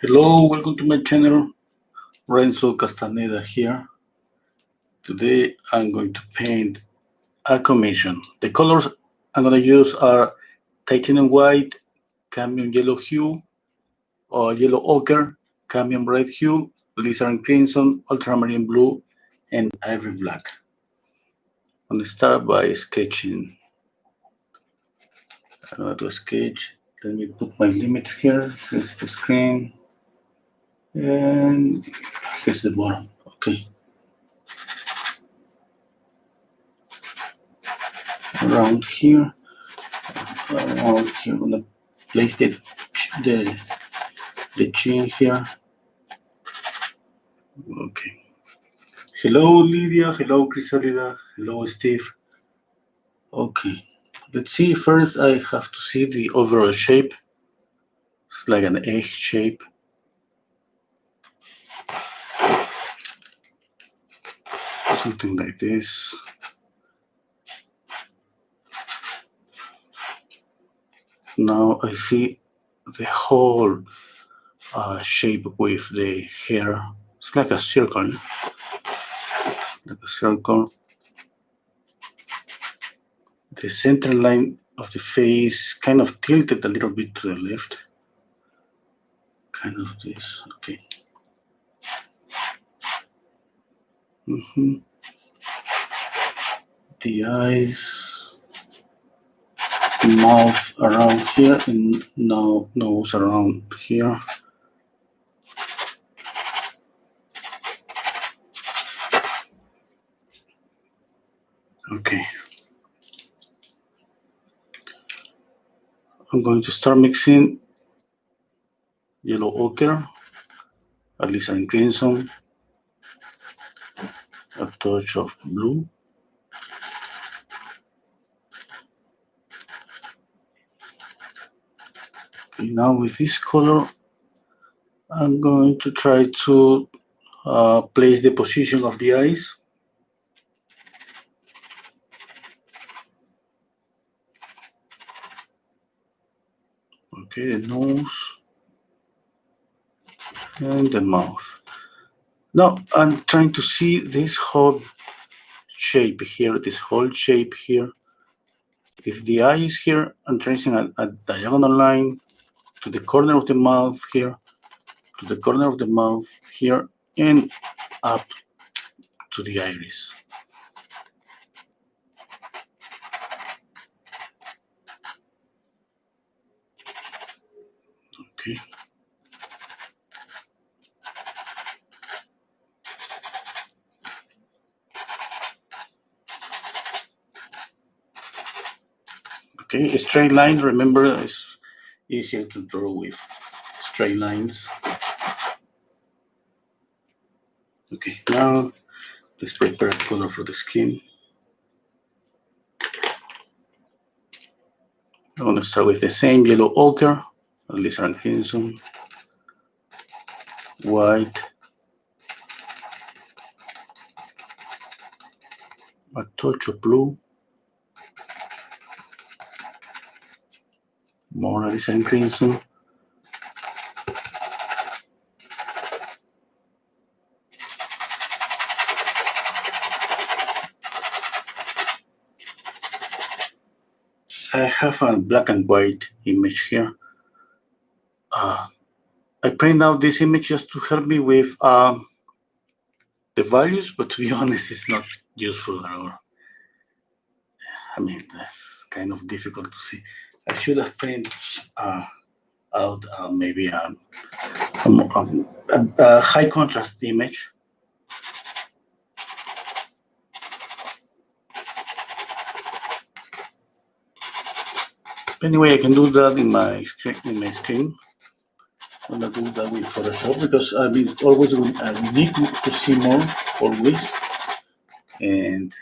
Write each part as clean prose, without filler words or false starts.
Hello, welcome to my channel. Renso Castaneda here. Today I'm going to paint a commission. The colors I'm going to use are titanium white, cadmium yellow hue, or yellow ochre, cadmium red hue, lizard crimson, ultramarine blue, and ivory black. I'm going to start by sketching. I'm going to sketch. Let me put my limits here. Here's the screen. And here's the bottom. Okay. Around here, I'm gonna place the chin here. Okay. Hello, Lydia. Hello, Chrysalida. Hello, Steve. Okay. Let's see. First, I have to see the overall shape. It's like an egg shape. Something like this. Now I see the whole shape with the hair. It's like a circle. Like a circle. The center line of the face kind of tilted a little bit to the left. Kind of this. Okay. The eyes, mouth around here, and now nose around here. Okay. I'm going to start mixing yellow ochre, alizarin crimson, a touch of blue. Okay, now with this color, I'm going to try to place the position of the eyes. Okay, the nose and the mouth. Now I'm trying to see this whole shape here, this whole shape here. If the eye is here, I'm tracing a diagonal line to the corner of the mouth here, to the corner of the mouth here, and up to the iris. Okay. Okay, a straight line, remember, is easier to draw with straight lines. Okay, now let's prepare a color for the skin. I'm going to start with the same yellow ochre, lizard crimson, white, a touch of blue, more lizard crimson, I have a black and white image here. I print out this image just to help me with the values, but to be honest, it's not useful at all. I mean, that's kind of difficult to see. I should have printed out maybe a high contrast image. Anyway, I can do that in my screen. I'm gonna do that with Photoshop because I mean always we need to see more always, and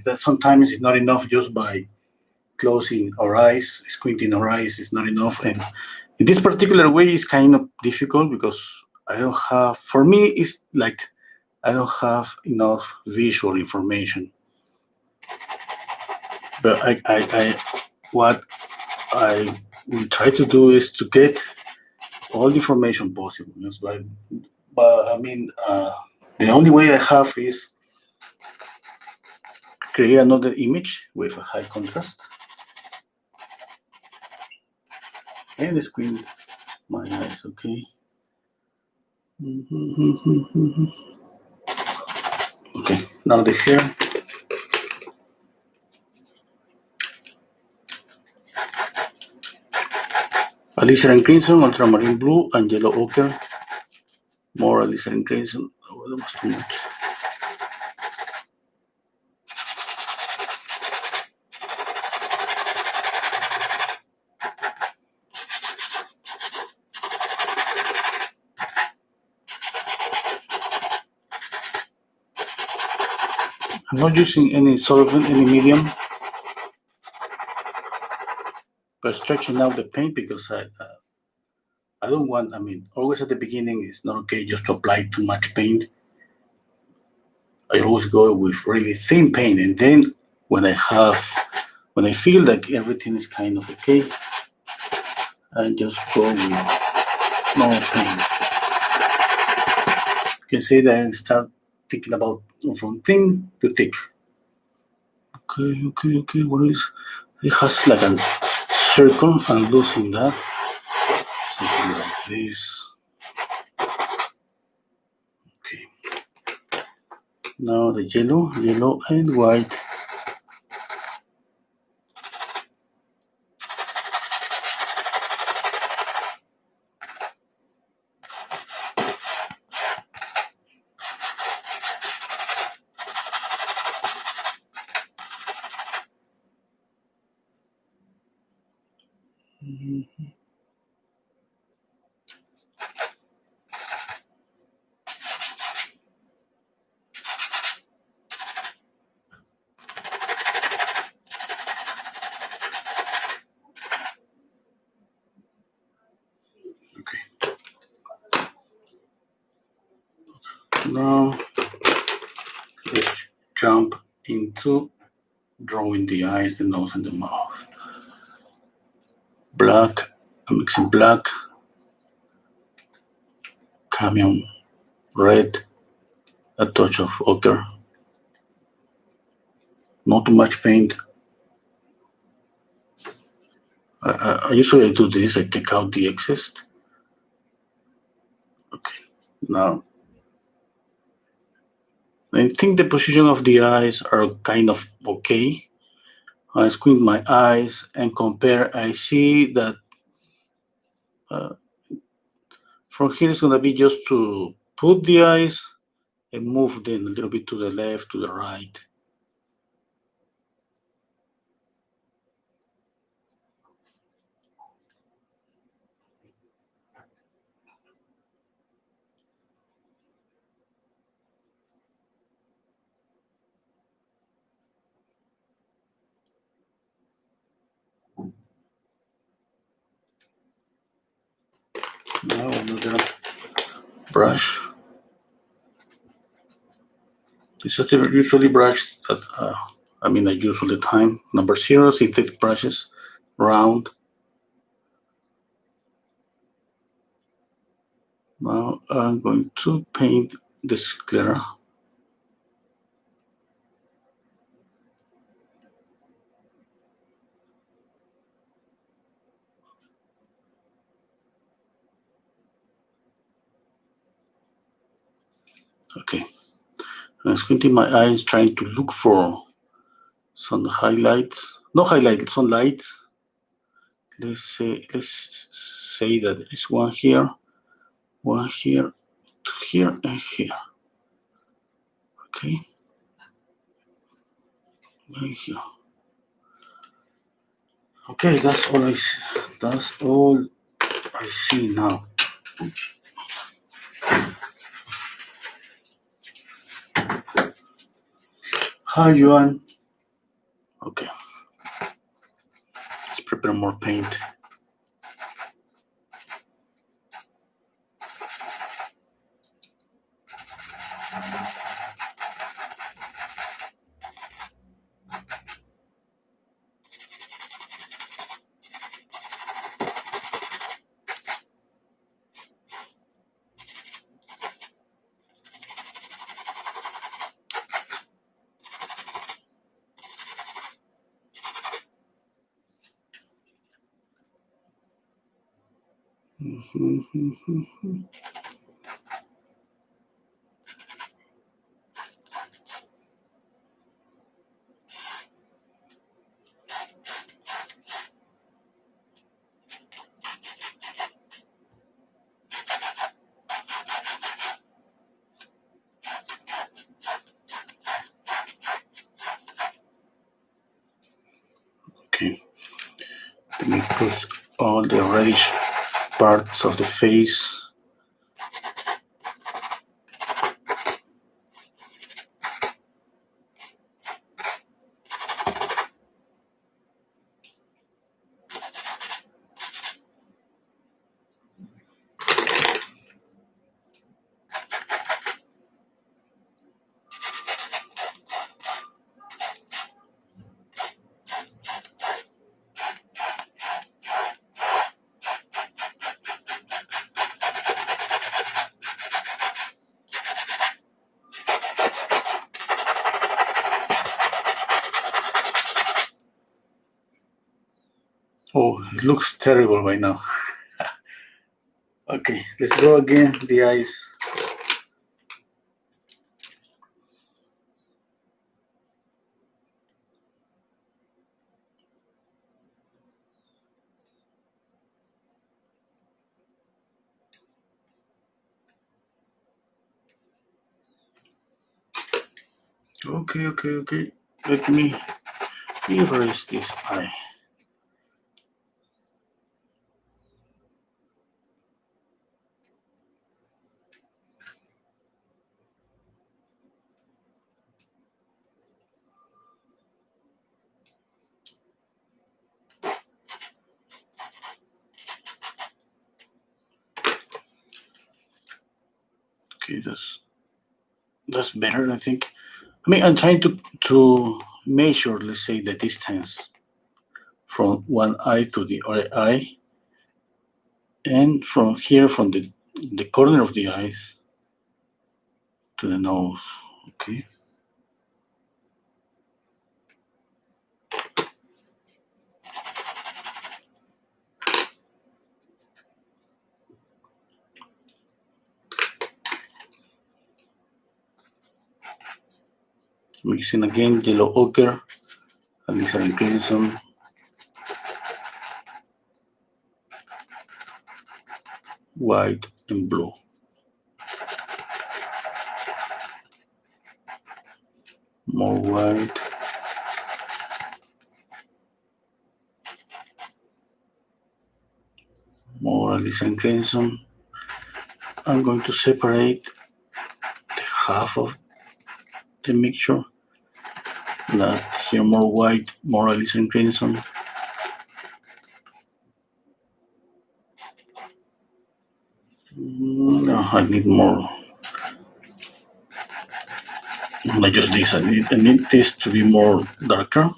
that sometimes it's not enough just by closing our eyes, squinting our eyes is not enough. And in this particular way, it's kind of difficult because I don't have. For me, it's like I don't have enough visual information. But what I will try to do is to get all the information possible. Yes, but I mean, the only way I have is create another image with a high contrast and screen my eyes. Okay. Okay. Now the hair. Alizarin crimson, ultramarine blue, and yellow ochre. More alizarin crimson. Oh, that was too much. I'm not using any solvent, any medium, but stretching out the paint because I don't want, I mean, always at the beginning, it's not okay just to apply too much paint. I always go with really thin paint, and then when I feel like everything is kind of okay, I just go with normal paint. You can say that I start thinking about from thin to thick. Okay, what is, it has like a circle, I'm losing that. Something like this. Okay. Now the yellow and white. Okay. Now let's jump into drawing the eyes, the nose, and the mouth. Black, I'm mixing black, cadmium red, a touch of ochre. Not too much paint. I usually do this, I take out the excess. Okay, now I think the position of the eyes are kind of okay. I squint my eyes and compare. I see that from here it's going to be just to put the eyes and move them a little bit to the left, to the right. Now another brush. This is usually brush that I use all the time. Number 0, synthetic brushes, round. Now I'm going to paint the sclera. Okay. I'm squinting my eyes, trying to look for some highlights. No highlights, some lights. Let's say that it's one here, two here, and here. Okay. One here. Okay, that's all I see now. Hi, Joan. Okay. Let's prepare more paint. Okay, let me put all the reddish parts of the face. Oh, it looks terrible right now. Okay, let's go again. The eyes. Okay. Let me erase this eye. Okay, that's better, I think. I mean, I'm trying to measure, let's say, the distance from one eye to the other eye, and from here, from the corner of the eyes to the nose. Okay. Mixing again yellow ochre, alizarin crimson, white, and blue. More white. More alizarin crimson. I'm going to separate the half of the mixture. That here more white, more alizarin crimson. No, I need more. Not just this. I need this to be more darker.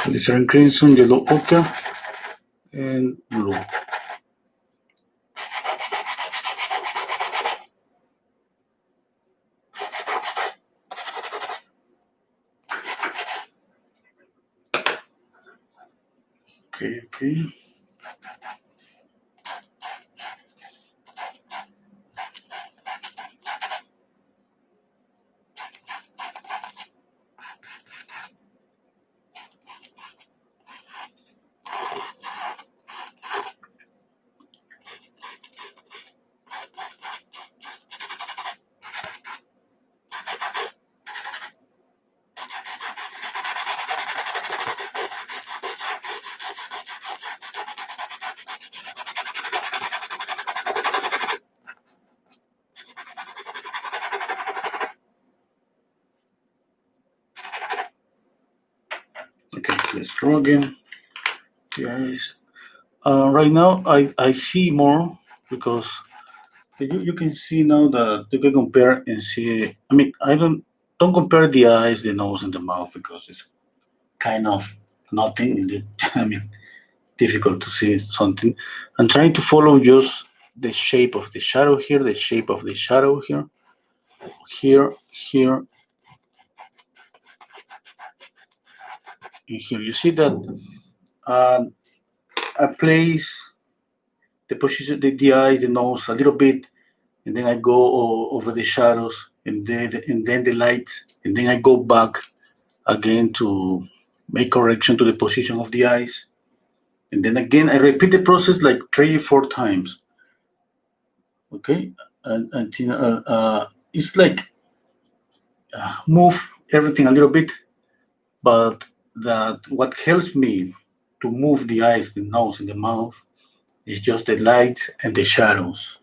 Alizarin crimson, yellow ochre, and blue. Okay. let's draw again. Yes. Right now, I see more because you can see now that you can compare and see. I mean, I don't compare the eyes, the nose, and the mouth because it's kind of nothing. I mean, difficult to see something. I'm trying to follow just the shape of the shadow here, the shape of the shadow here, here, and here. You see that uh, I place the position, the eye, the nose a little bit, and then I go over the shadows, and then the lights, and then I go back again to make correction to the position of the eyes, and then again I repeat the process like 3 or 4 times. Okay, and until it's like move everything a little bit, but that what helps me to move the eyes, the nose, and the mouth is just the lights and the shadows.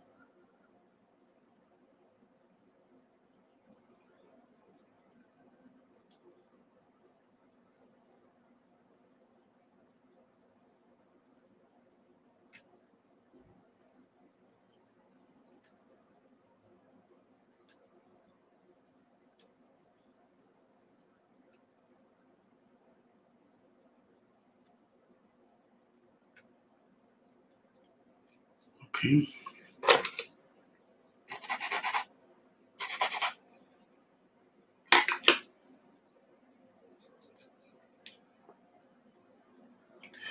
Okay.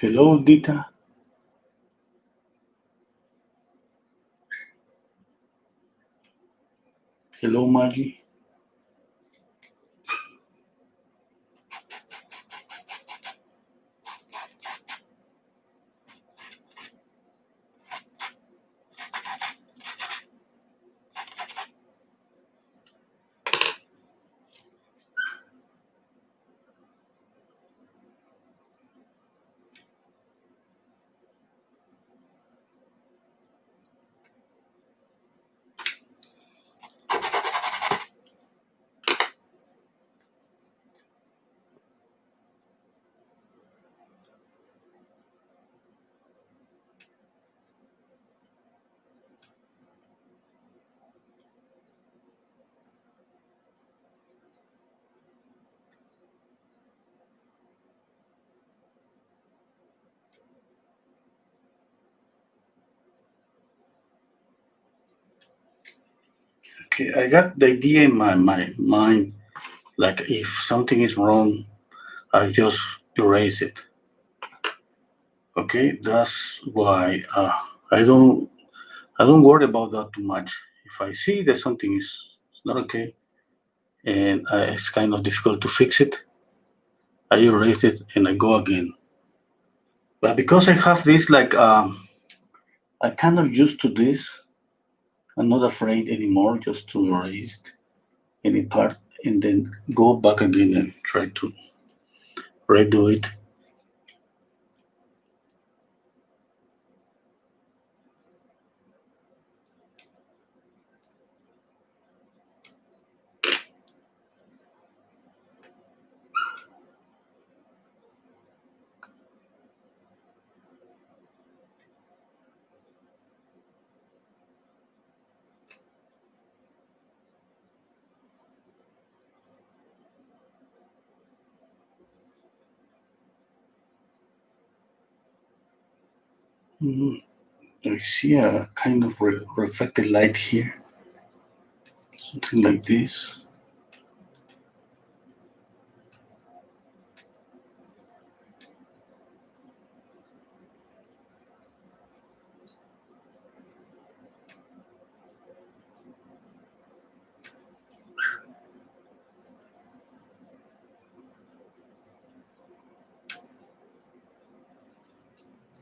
Hello, Dita. Hello, Maggie. Okay, I got the idea in my mind. Like if something is wrong, I just erase it. Okay, that's why I don't worry about that too much. If I see that something is not okay and it's kind of difficult to fix it, I erase it and I go again. But because I have this like I kind of used to this. I'm not afraid anymore just to erase any part and then go back again and try to redo it. Mhm. I see a kind of reflected light here, something like this.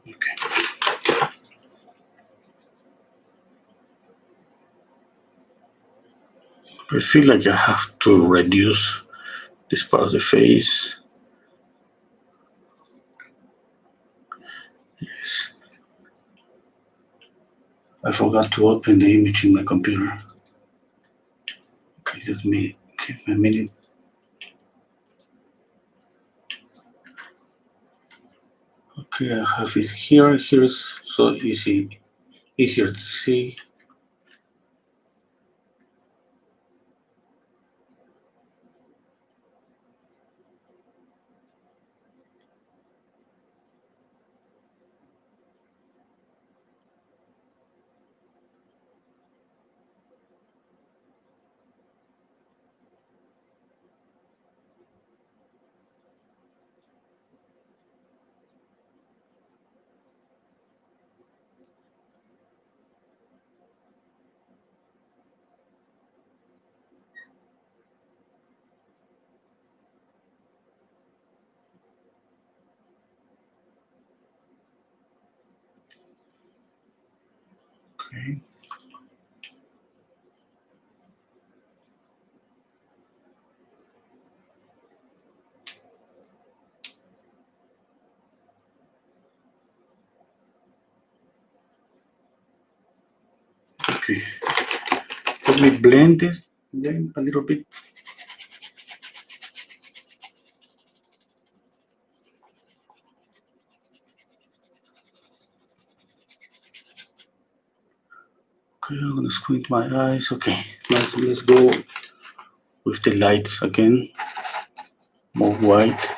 Okay. I feel like I have to reduce this part of the face. Yes. I forgot to open the image in my computer. Okay, let me give me a minute. Okay, I have it here. Here is so easier to see. Okay. Okay. Let me blend a little bit. Okay, I'm gonna squint my eyes. Okay, let's go with the lights again. More white.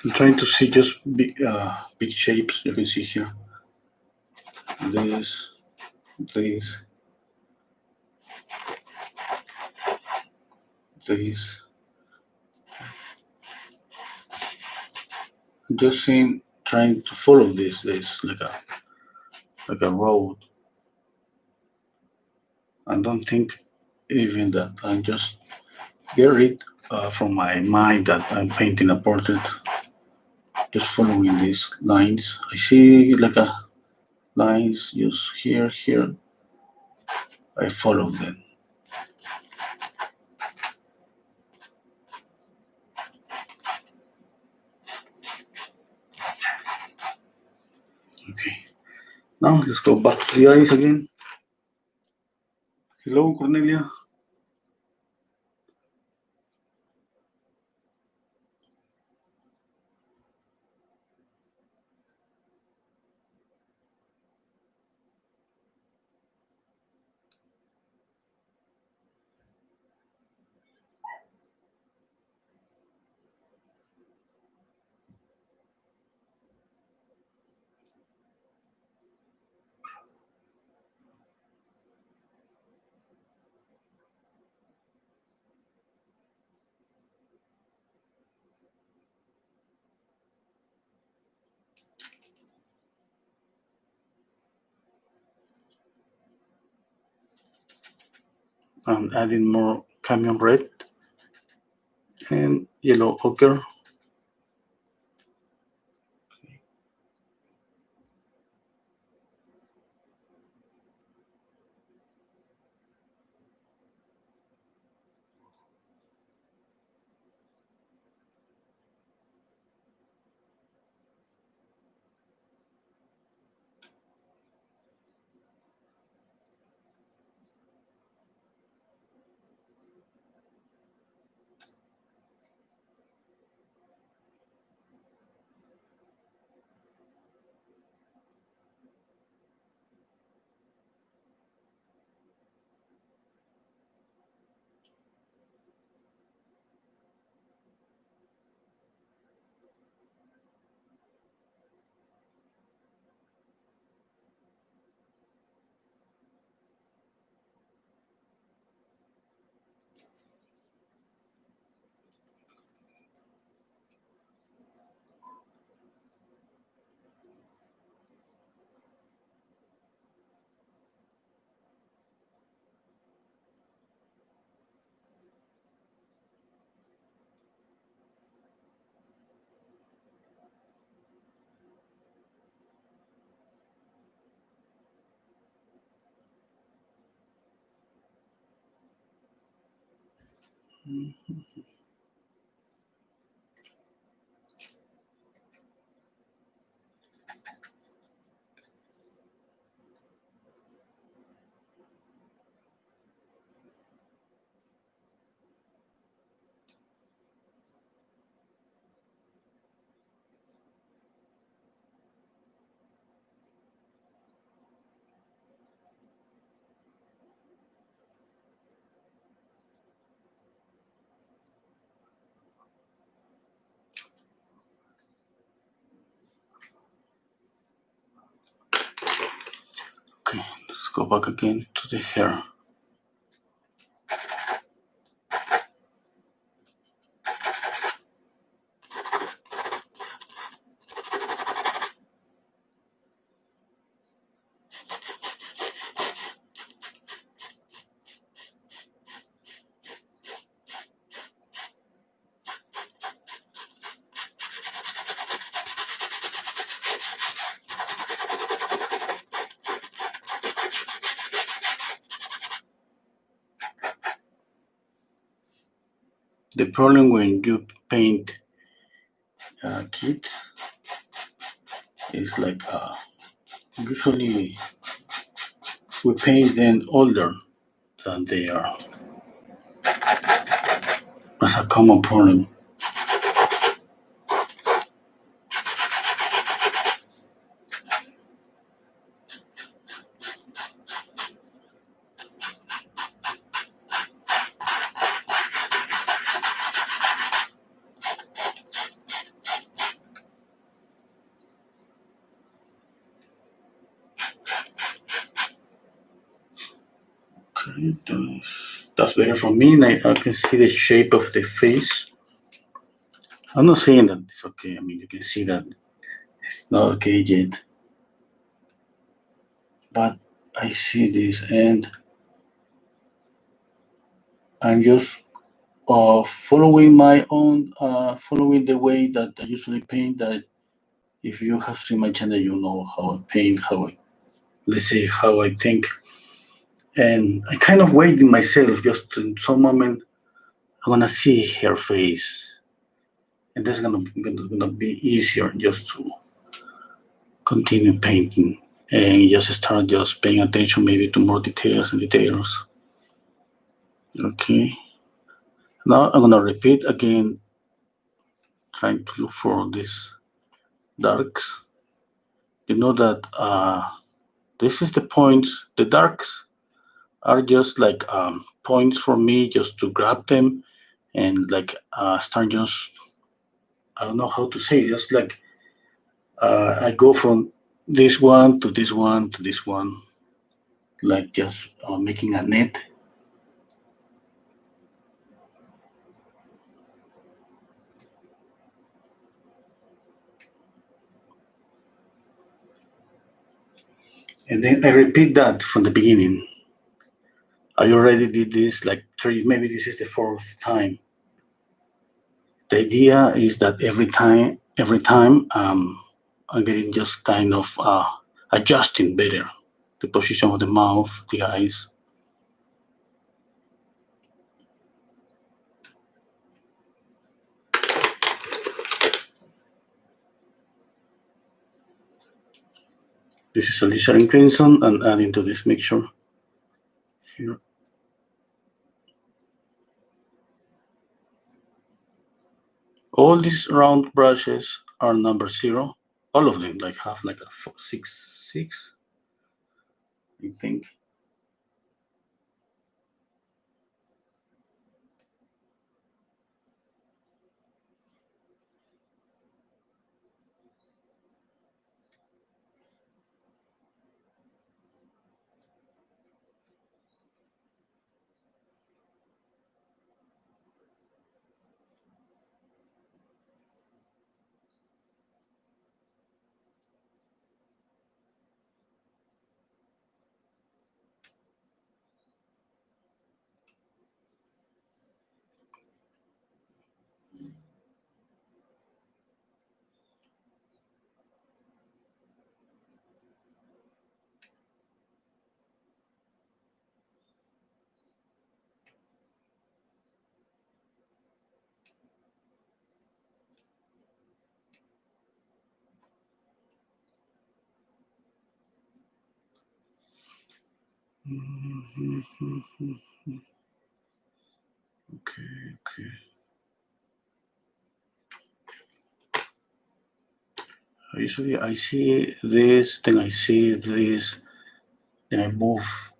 I'm trying to see just big shapes. You can see here. This, this, this. Just seeing, trying to follow this like a road. I don't think even that. I'm just get rid from my mind that I'm painting a portrait. Just following these lines. I see like a lines just here. I follow them. Okay. Now let's go back to the eyes again. Hello, Cornelia. I'm adding more camion red and yellow ochre. Okay, let's go back again to the hair. The problem when you paint kids is like usually we paint them older than they are. That's a common problem. Okay, that's better for me. And I can see the shape of the face. I'm not saying that it's okay. I mean, you can see that it's not okay yet. But I see this and I'm just following my own, following the way that I usually paint. That if you have seen my channel, you know how I paint, let's say, how I think. And I kind of waiting myself just in some moment, I want to see her face. And that's gonna be easier just to continue painting and just start just paying attention maybe to more details and details. Okay. Now I'm gonna repeat again, trying to look for these darks. You know that this is the points. The darks are just like points for me just to grab them and like start just, I don't know how to say, just like I go from this one to this one to this one, like just making a net. And then I repeat that from the beginning. I already did this like three, maybe this is the fourth time. The idea is that every time I'm getting just kind of adjusting better the position of the mouth, the eyes. This is Alicia and Crimson and adding to this mixture here. All these round brushes are number 0. All of them like have like a 6, I think. Okay. Usually I see this, then I see this, then I move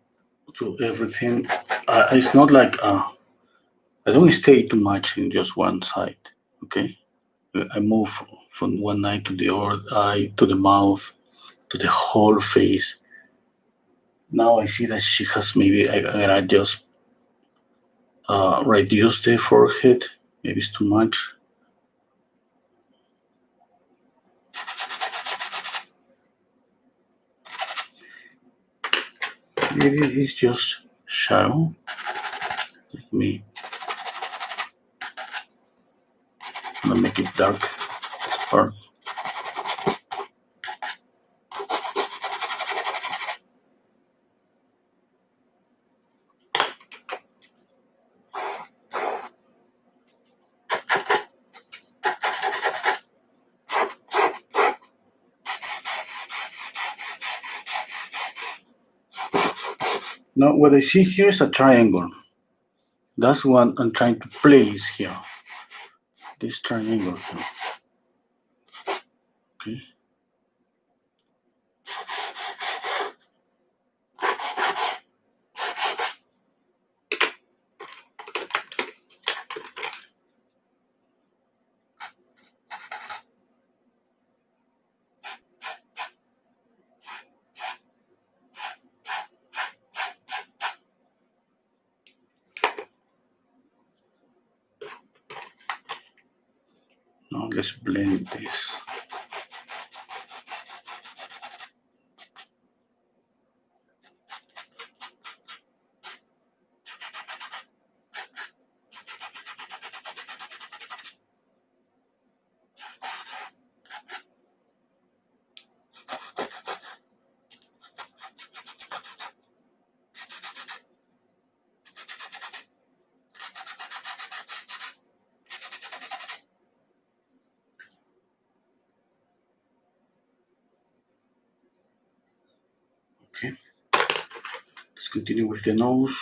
to everything. It's not like I don't stay too much in just one side. Okay, I move from one eye to the other eye to the mouth to the whole face. Now I see that she has maybe I gotta just reduce the forehead. Maybe it's too much. Maybe it's just shadow. Let me make it dark. Or now what I see here is a triangle. That's what I'm trying to place here. This triangle here. Okay. Now let's blend this. Okay. Let's continue with the nose.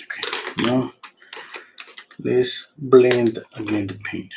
Okay. Now let's blend again the paint.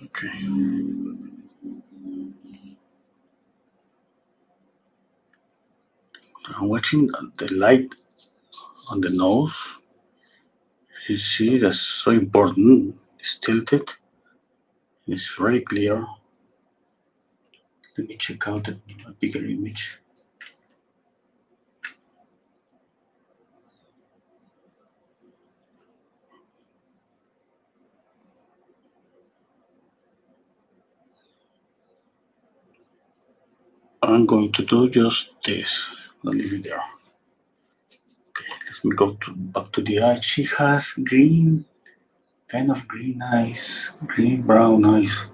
Okay. I'm watching the light on the nose. You see, that's so important. It's tilted. It's very clear. Let me check out a bigger image. I'm going to do just this. I'll leave it there. Okay, let me go back to the eye. She has green, kind of green eyes, green brown eyes.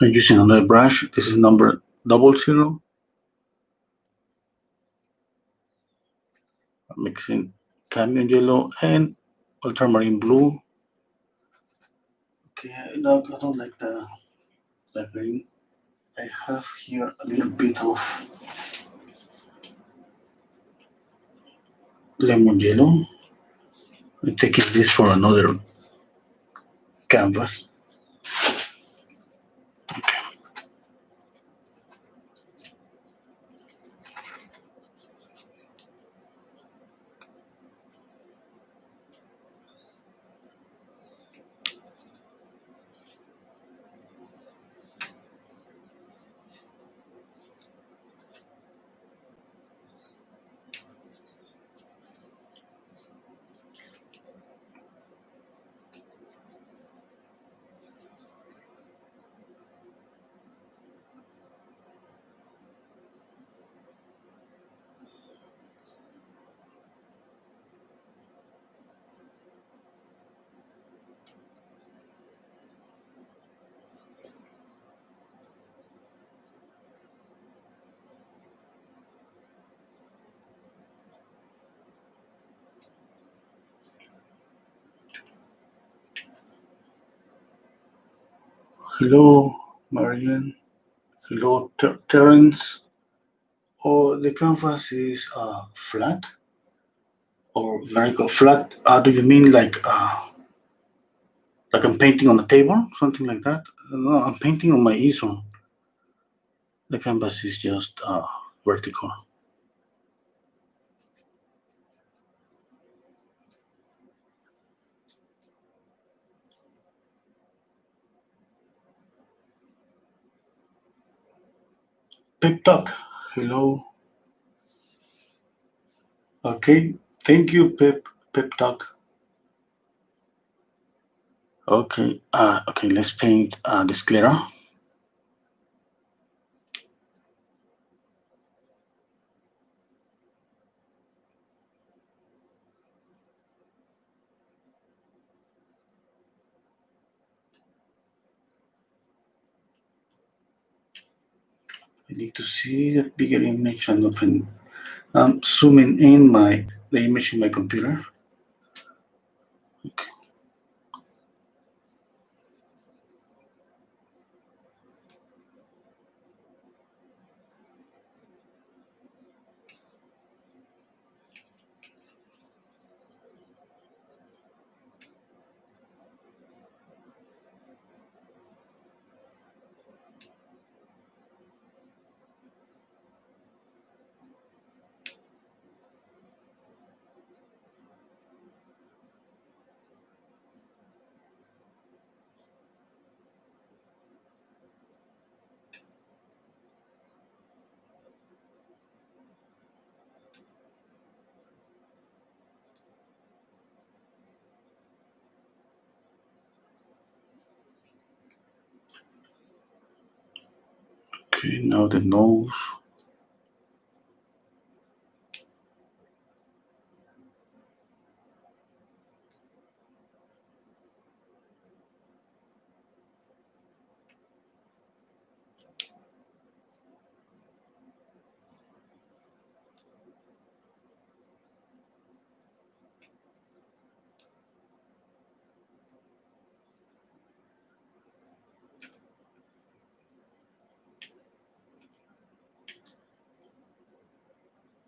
I'm using another brush. This is number 00. I'm mixing cadmium yellow and ultramarine blue. Okay, no, I don't like the green. I have here a little bit of lemon yellow. I'm taking this for another canvas. Okay. Hello, Marian. Hello, Terence. Oh, the canvas is flat or vertical flat. Do you mean like I'm painting on a table, something like that? No, I'm painting on my easel. The canvas is just vertical. Pep talk. Hello. Okay. Thank you, Pep talk. Okay. Okay. Let's paint the sclera. I need to see a bigger image and open. I'm zooming in the image in my computer. Okay. Okay, now the nose.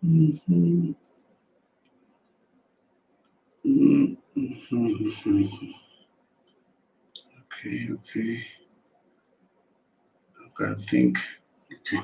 Mm-hmm. Mm-hmm. Okay. I gotta think. Okay.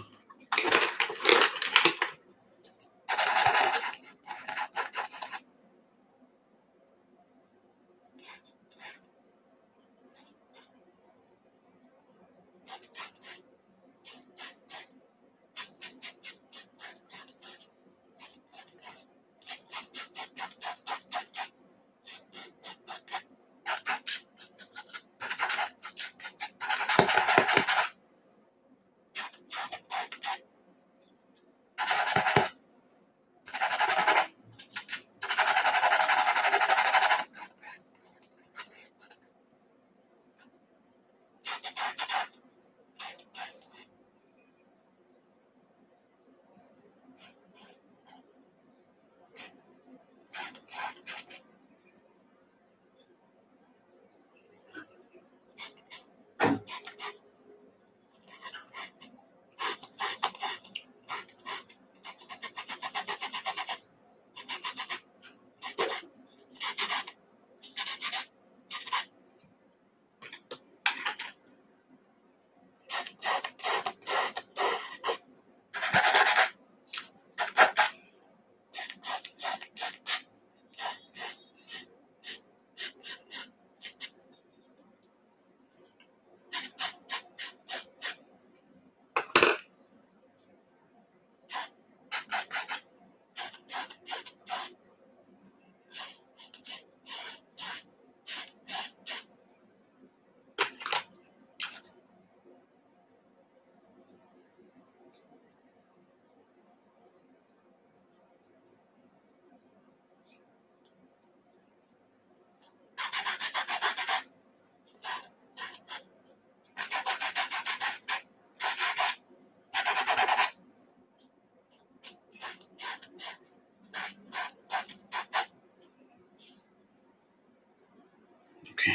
Okay,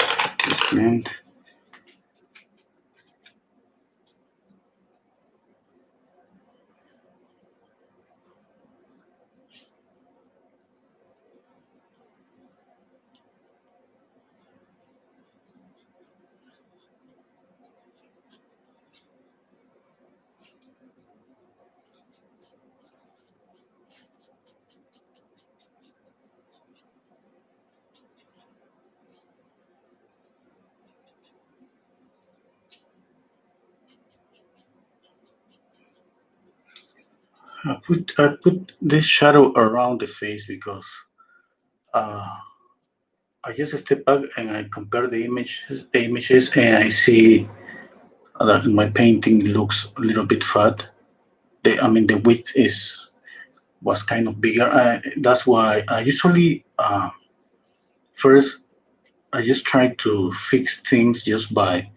display. I put this shadow around the face because uh, I just step back and I compare the images, and I see that my painting looks a little bit fat. The width is was kind of bigger. That's why I usually first I just try to fix things just by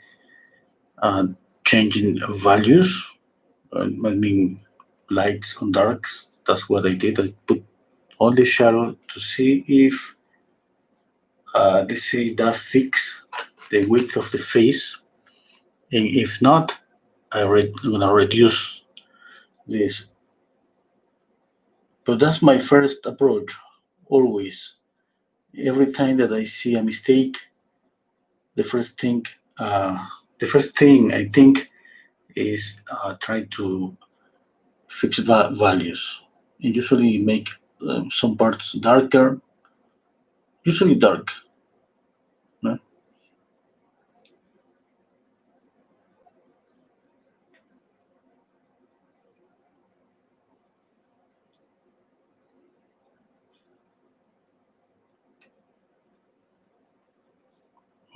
uh, changing values. I mean, lights on darks. That's what I did. I put all the shadow to see if let's say that fix the width of the face, and if not, I'm gonna reduce this. But that's my first approach. Always, every time that I see a mistake, the first thing, uh, the first thing I think is try to fix values, and usually make some parts darker, usually dark. No?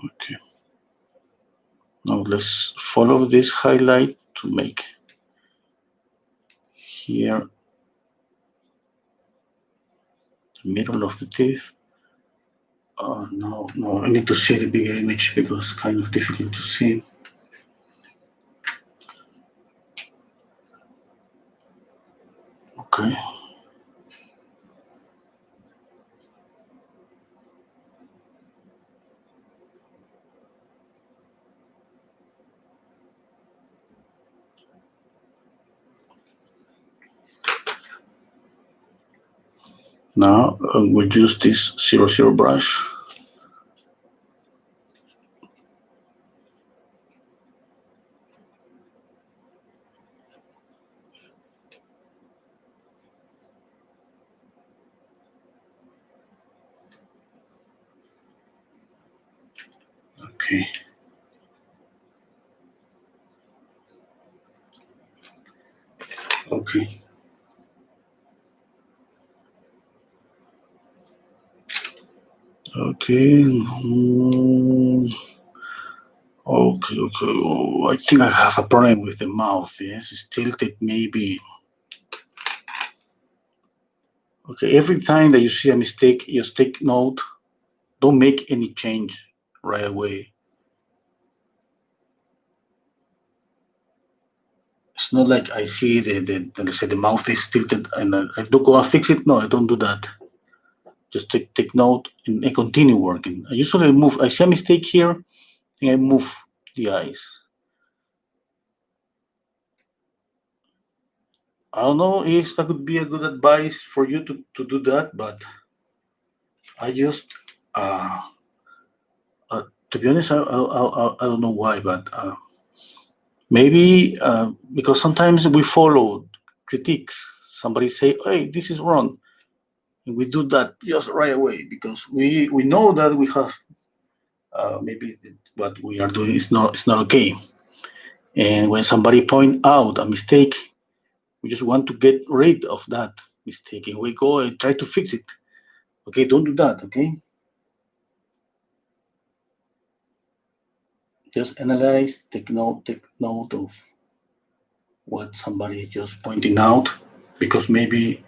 Okay. Now let's follow this highlight to make here the middle of the teeth. No, no, I need to see the bigger image because it's kind of difficult to see. Okay. Now we'll use this 00 brush. Okay. Okay. Okay. Okay. Okay. Oh, I think I have a problem with the mouth. Yes, it's tilted. Maybe. Okay. Every time that you see a mistake, just take note. Don't make any change right away. It's not like I see let's say the mouth is tilted and I do go and fix it. No, I don't do that. Just take note and continue working. I usually move. I see a mistake here and I move the eyes. I don't know if that could be a good advice for you to do that, but I just, uh, to be honest, I don't know why, but maybe because sometimes we follow critiques. Somebody say, "Hey, this is wrong," and we do that just right away because we know that we have maybe what we are doing is not it's not okay. And when somebody point out a mistake, we just want to get rid of that mistake, and we go and try to fix it. Okay, don't do that. Okay, just analyze, take note of what somebody is just pointing out, because maybe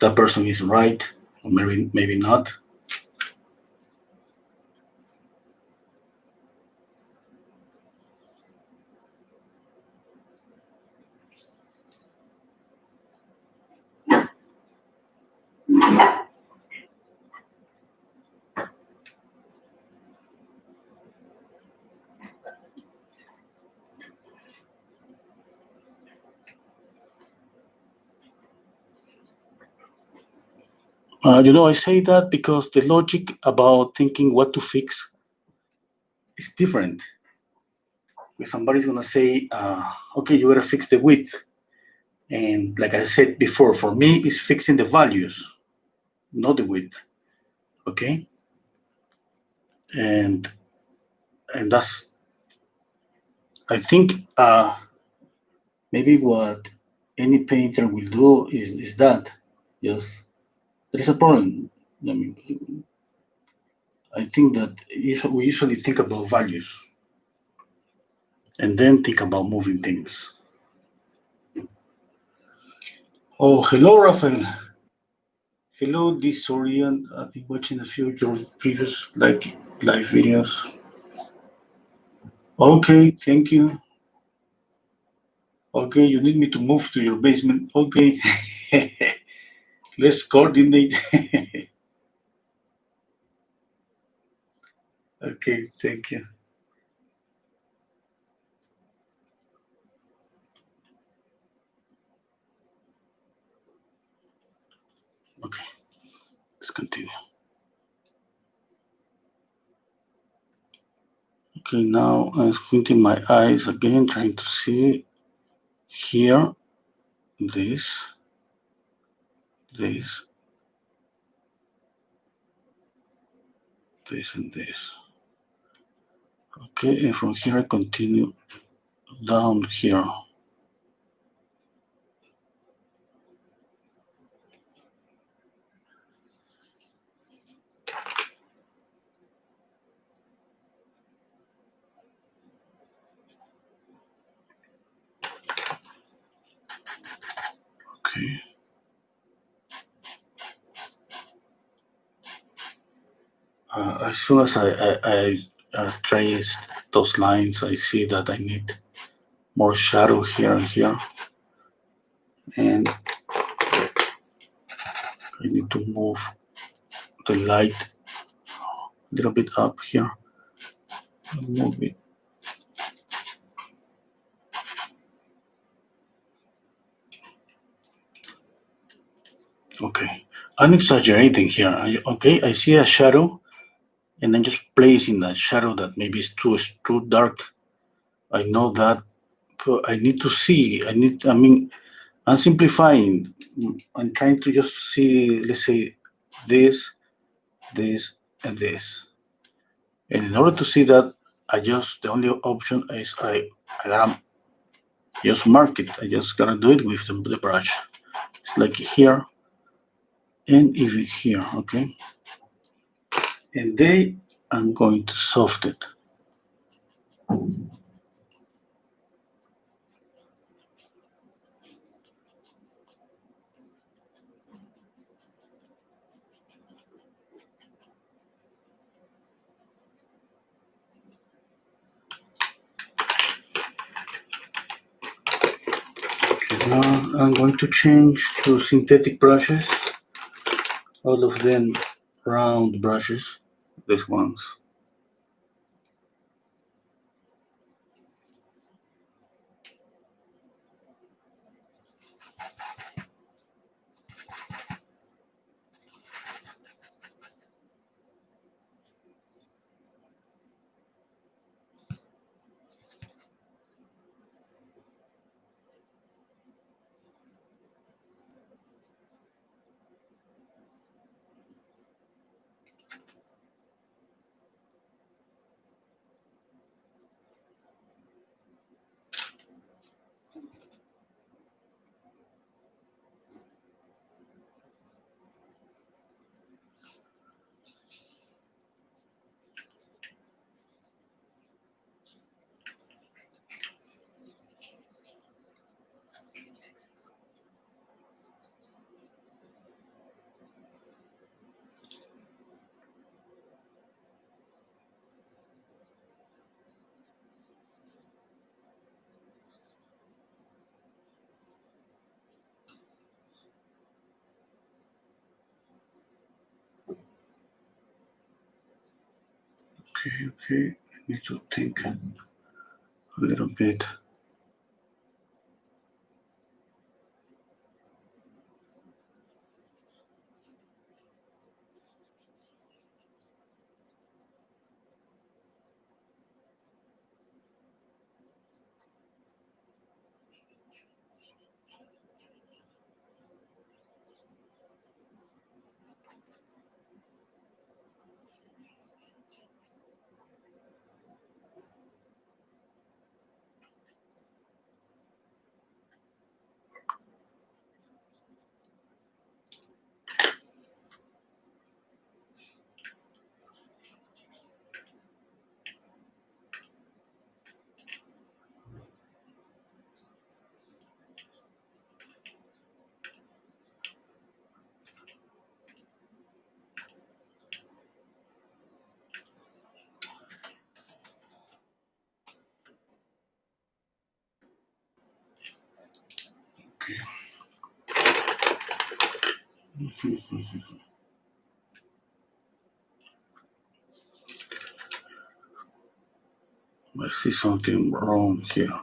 that person is right, or maybe not. I say that because the logic about thinking what to fix is different. If somebody's gonna say, okay, you gotta fix the width. And like I said before, for me, it's fixing the values, not the width. Okay? And that's, I think, maybe what any painter will do is that. Just, there is a problem. I mean, I think that we usually think about values and then think about moving things. Oh, hello, Rafael. Hello, Disorian. I've been watching a few of your previous live videos. Okay, thank you. Okay, you need me to move to your basement. Okay, let's coordinate. Okay, thank you. Okay, let's continue. Okay, now I'm squinting my eyes again, trying to see here this, this, this, and this. Okay, and from here I continue down here. Okay. As soon as I trace those lines, I see that I need more shadow here and here. And I need to move the light a little bit up here. Move it. Okay. I'm exaggerating here. I see a shadow, and I'm just placing that shadow that maybe is too dark. I know that, but I need to see. I'm simplifying. I'm trying to just see, let's say, this, this, and this. And in order to see that, the only option is I gotta just mark it. I just gotta do it with the brush. It's like here and even here, okay? And then I'm going to soft it. Now I'm going to change to synthetic brushes, all of them round brushes, these ones. Okay, I need to think a little bit. I see something wrong here.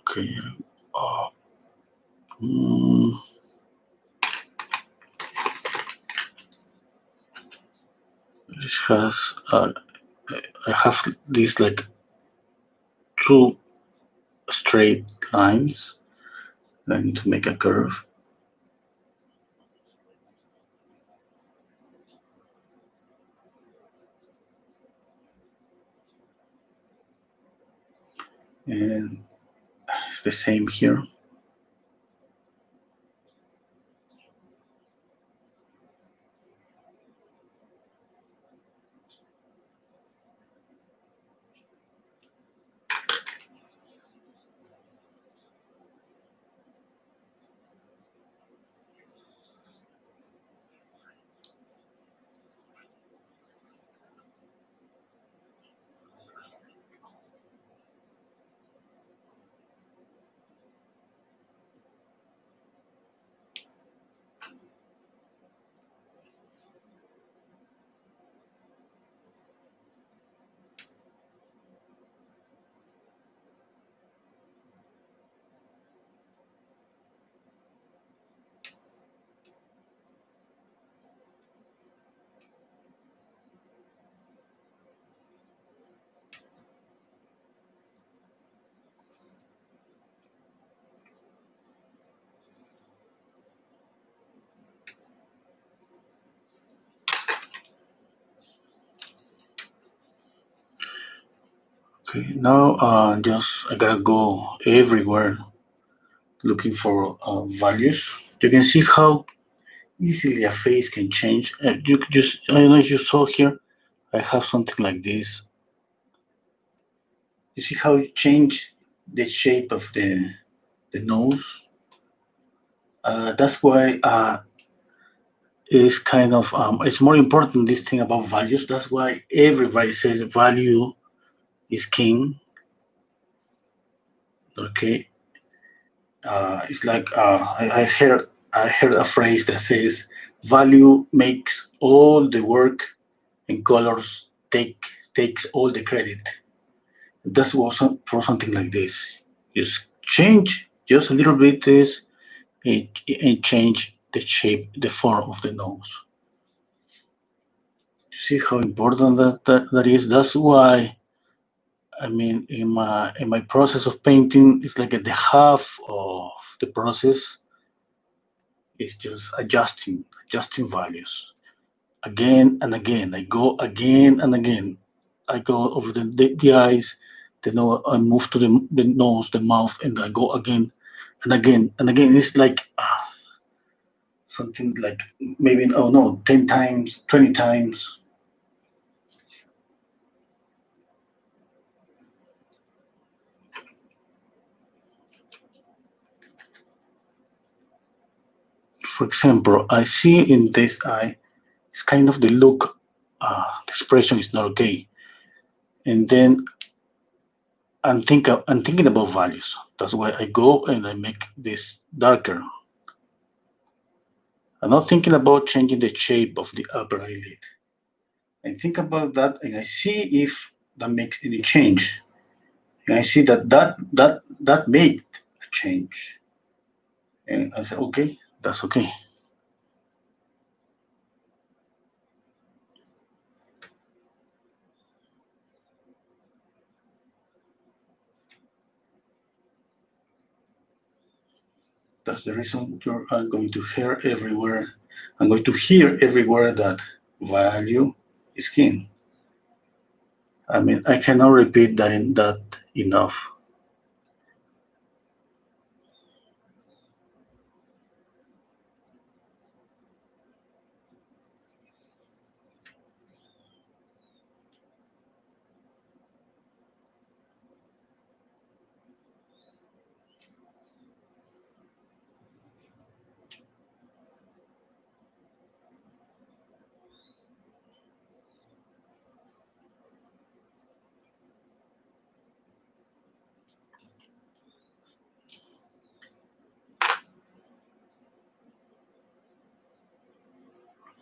Okay. Uh, mm, this has. I have these like two straight lines. I need to make a curve. And it's the same here. Okay, now just I gotta go everywhere looking for values. You can see how easily a face can change. You could just I don't know if you saw here. I have something like this. You see how it changed the shape of the nose. That's why it's kind of it's more important this thing about values. That's why everybody says value is king. Okay, it's like I heard a phrase that says value makes all the work and colors takes all the credit. That's was for something like this. Just change just a little bit this and change the shape, the form of the nose. You see how important that is. That's why I mean in my process of painting, it's like at the half of the process is just adjusting values again and again. I go again and again. I go over the eyes, the nose, I move to the nose, the mouth, and I go again and again and again. It's like something like maybe, oh no, 10 times, 20 times. for example, I see in this eye, it's kind of the look, the expression is not okay. And then I'm thinking about values. That's why I go and I make this darker. I'm not thinking about changing the shape of the upper eyelid. I think about that and I see if that makes any change. And I see that made a change. And I say, okay, that's okay. That's the reason you're going to hear everywhere. I'm going to hear everywhere that value is king. I mean, I cannot repeat that enough.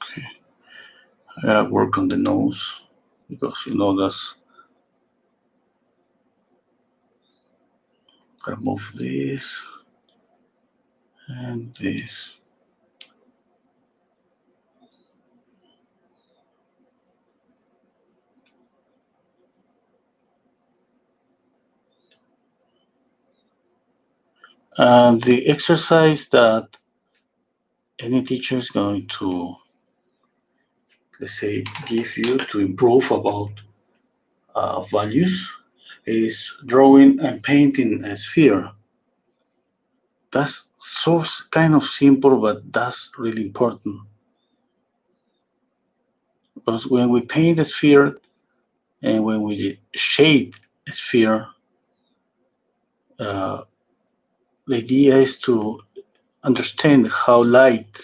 Okay, I gotta work on the nose because that's. Gotta move this and this. And the exercise that any teacher is going to, let's say, give you to improve about values is drawing and painting a sphere. That's so kind of simple, but that's really important. Because when we paint a sphere and when we shade a sphere, the idea is to understand how light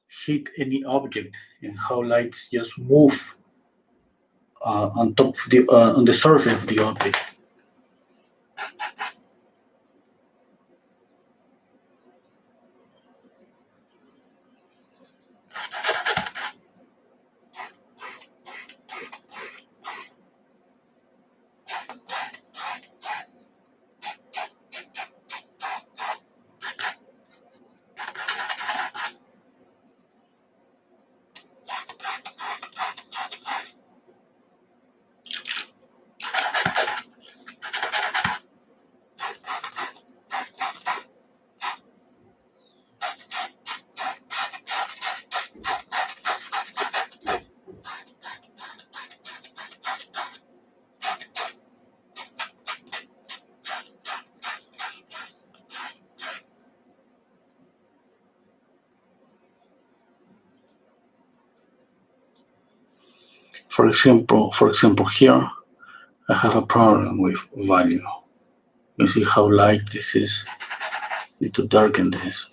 hit any object and how lights just move on top of the on the surface of the object. For example, here I have a problem with value. You see how light this is. Need to darken this.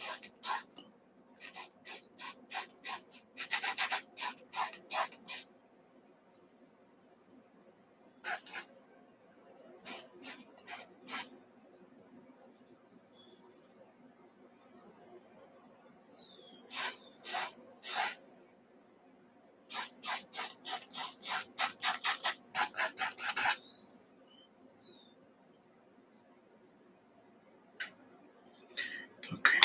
Okay.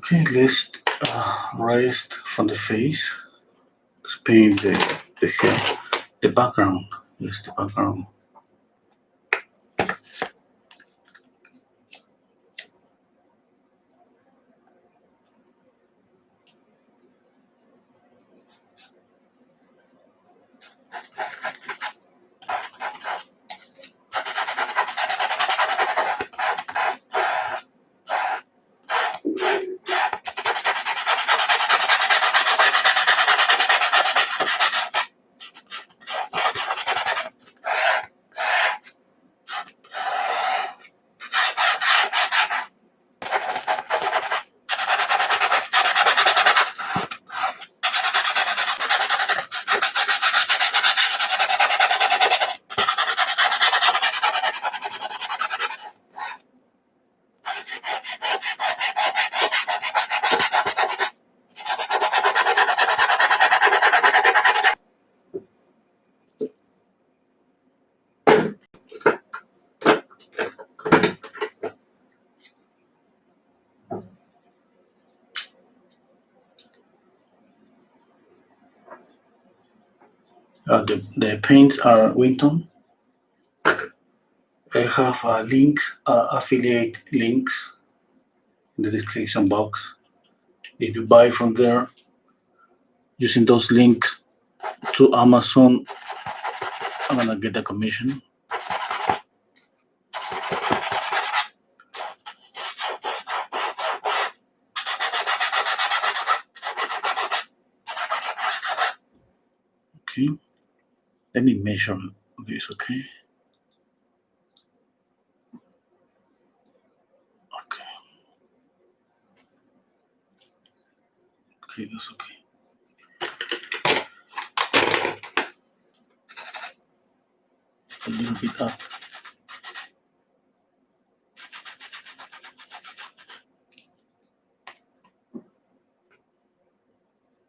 Okay, let's rest from the face. Let's paint the hair, the background. Yes, the background. The paints are Winton. I have links, affiliate links in the description box. If you buy from there using those links to Amazon, I'm gonna get a commission. Okay, let me measure this. Okay. Okay. Okay, that's okay. A little bit up.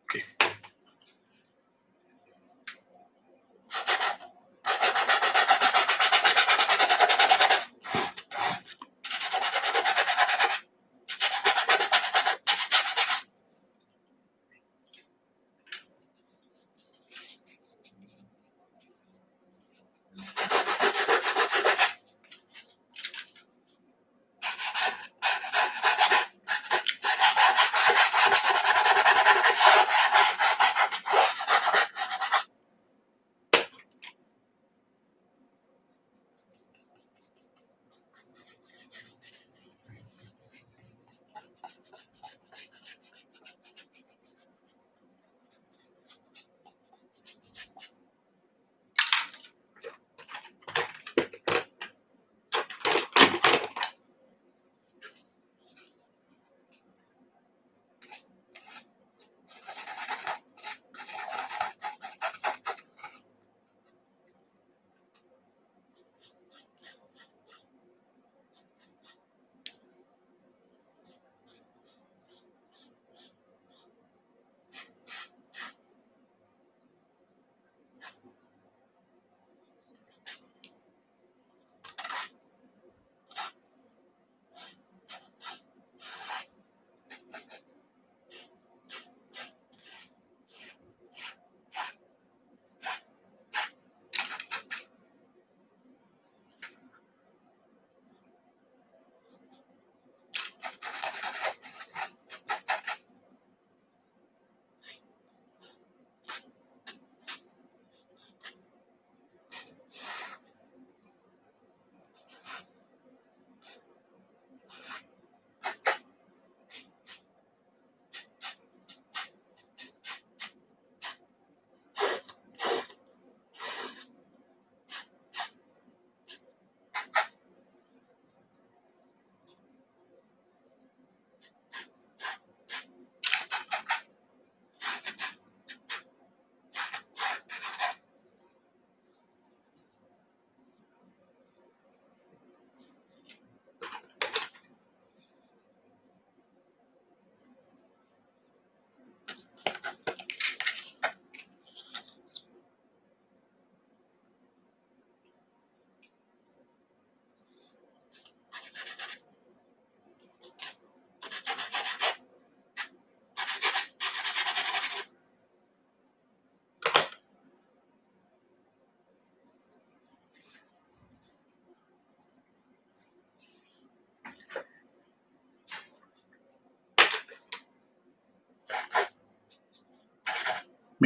Okay.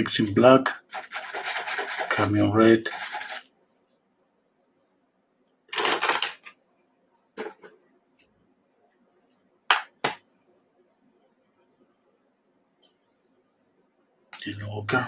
mixing black, camion red, yellow ochre.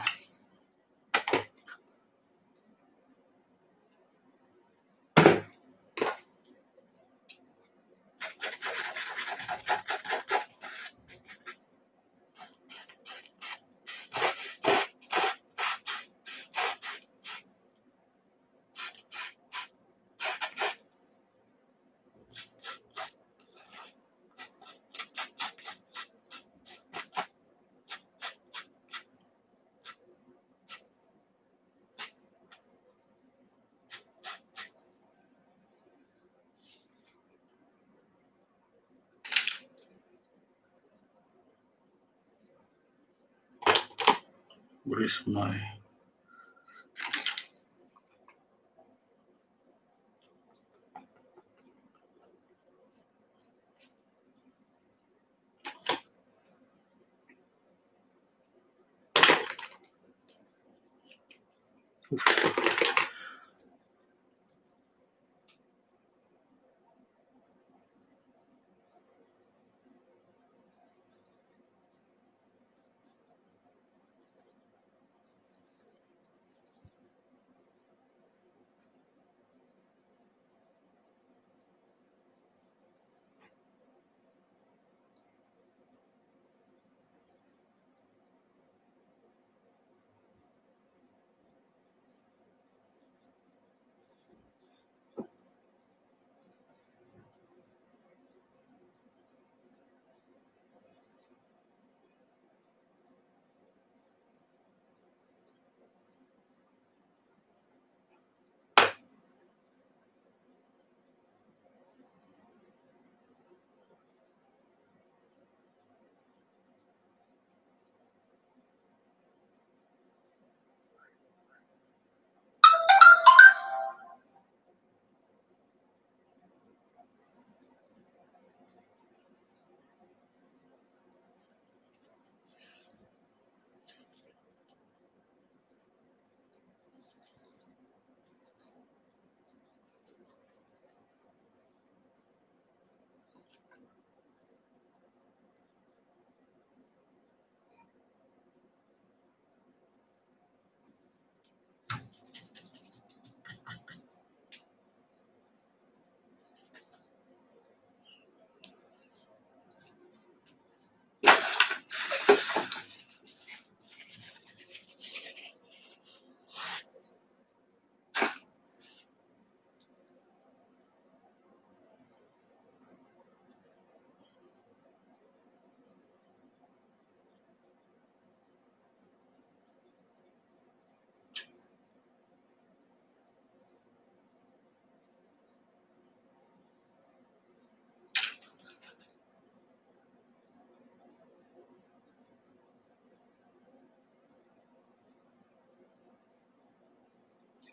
Where is my...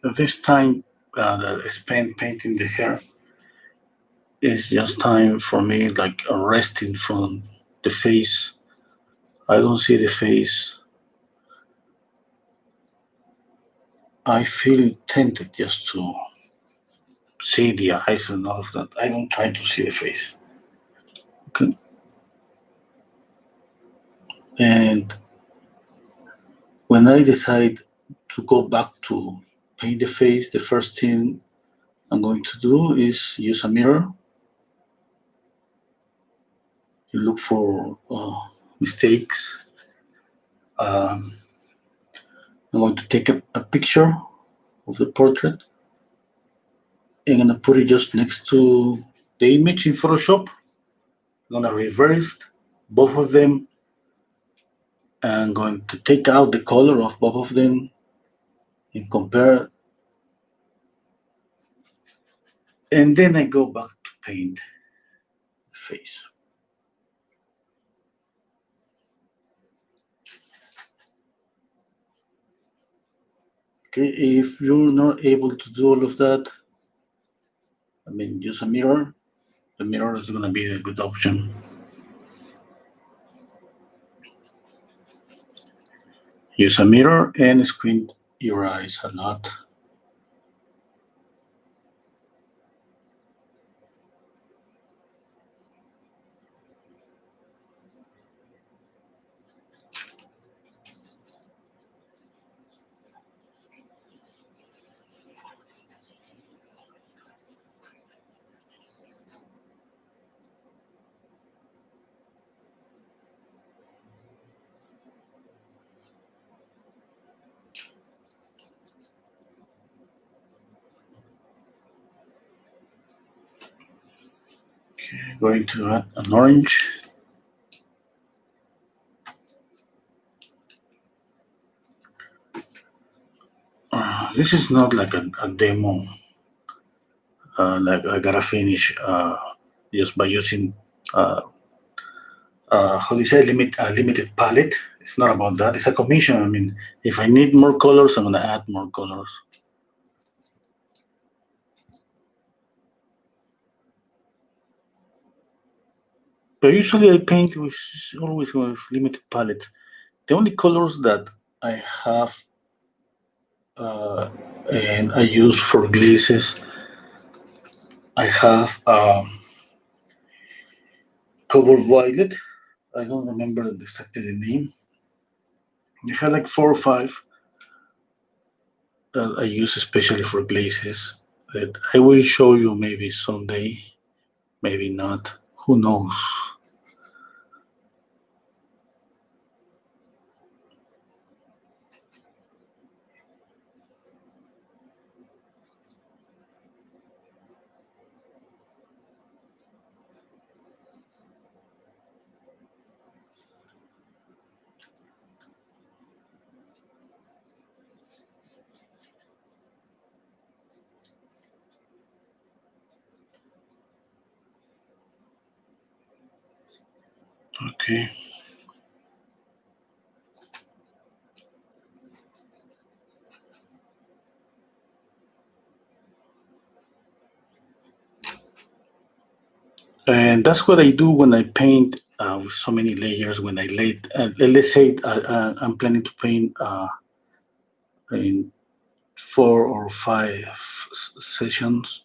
At this time that I spent painting the hair is just time for me, like resting from the face. I don't see the face. I feel tempted just to see the eyes and all of that. I don't try to see the face. Okay. And when I decide to go back to paint the face, the first thing I'm going to do is use a mirror to look for mistakes. I'm going to take a picture of the portrait. I'm gonna put it just next to the image in Photoshop. I'm gonna reverse both of them. I'm going to take out the color of both of them and compare. And then I go back to paint the face. Okay, if you're not able to do all of that, I mean, use a mirror. The mirror is gonna be a good option. use a mirror and squint your eyes a lot. Going to add an orange. This is not like a demo. Like I gotta finish just by using how do you say limited palette. It's not about that. It's a commission. I mean, if I need more colors, I'm gonna add more colors. But usually I paint with always with limited palette. The only colors that I have and I use for glazes, I have cobalt violet. I don't remember exactly the name. I have like 4 or 5 that I use especially for glazes that I will show you maybe someday, maybe not. Who knows? Okay. And that's what I do when I paint with so many layers. When I lay, let's say I'm planning to paint in 4 or 5 sessions.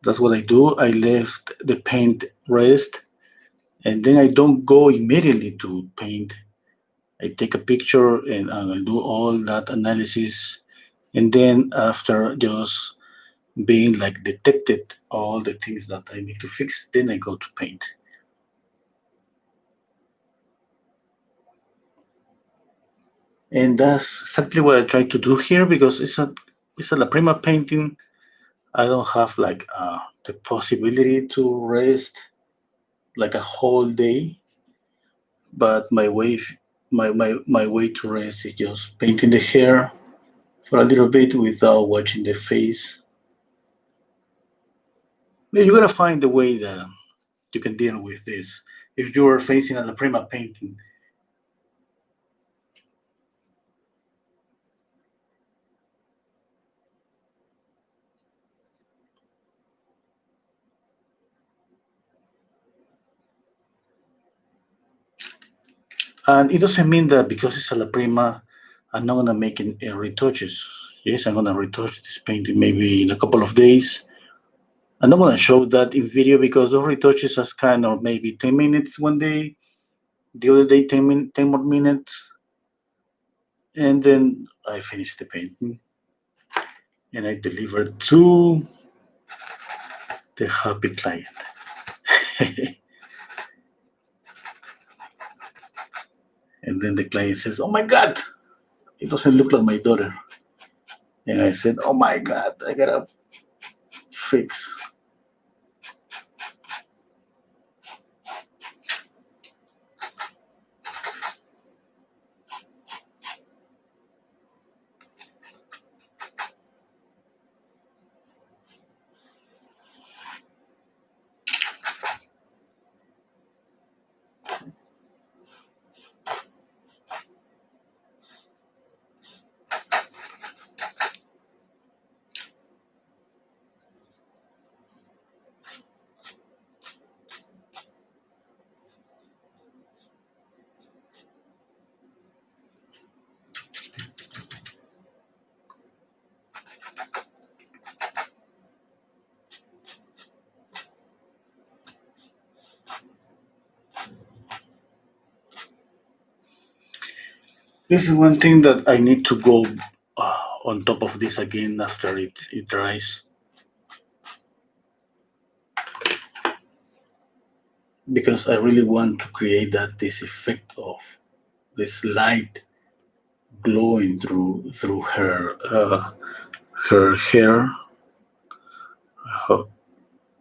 That's what I do. I left the paint rest, and then I don't go immediately to paint. I take a picture and I'll do all that analysis, and then after just being like detected all the things that I need to fix, then I go to paint. And that's exactly what I try to do here because it's a La Prima painting. I don't have like the possibility to rest like a whole day, but my way to rest is just painting the hair for a little bit without watching the face. But you gotta find the way that you can deal with this. If you are facing a La Prima painting, and it doesn't mean that because it's a La Prima, I'm not gonna make any retouches. Yes, I'm gonna retouch this painting maybe in a couple of days. I'm not gonna show that in video because those retouches are kind of maybe 10 minutes one day, the other day 10 more minutes, and then I finish the painting and I deliver to the happy client. And then the client says, "Oh my God, it doesn't look like my daughter." And I said, "Oh my God, I gotta fix." This is one thing that I need to go on top of this again after it dries. Because I really want to create this effect of this light glowing through her hair,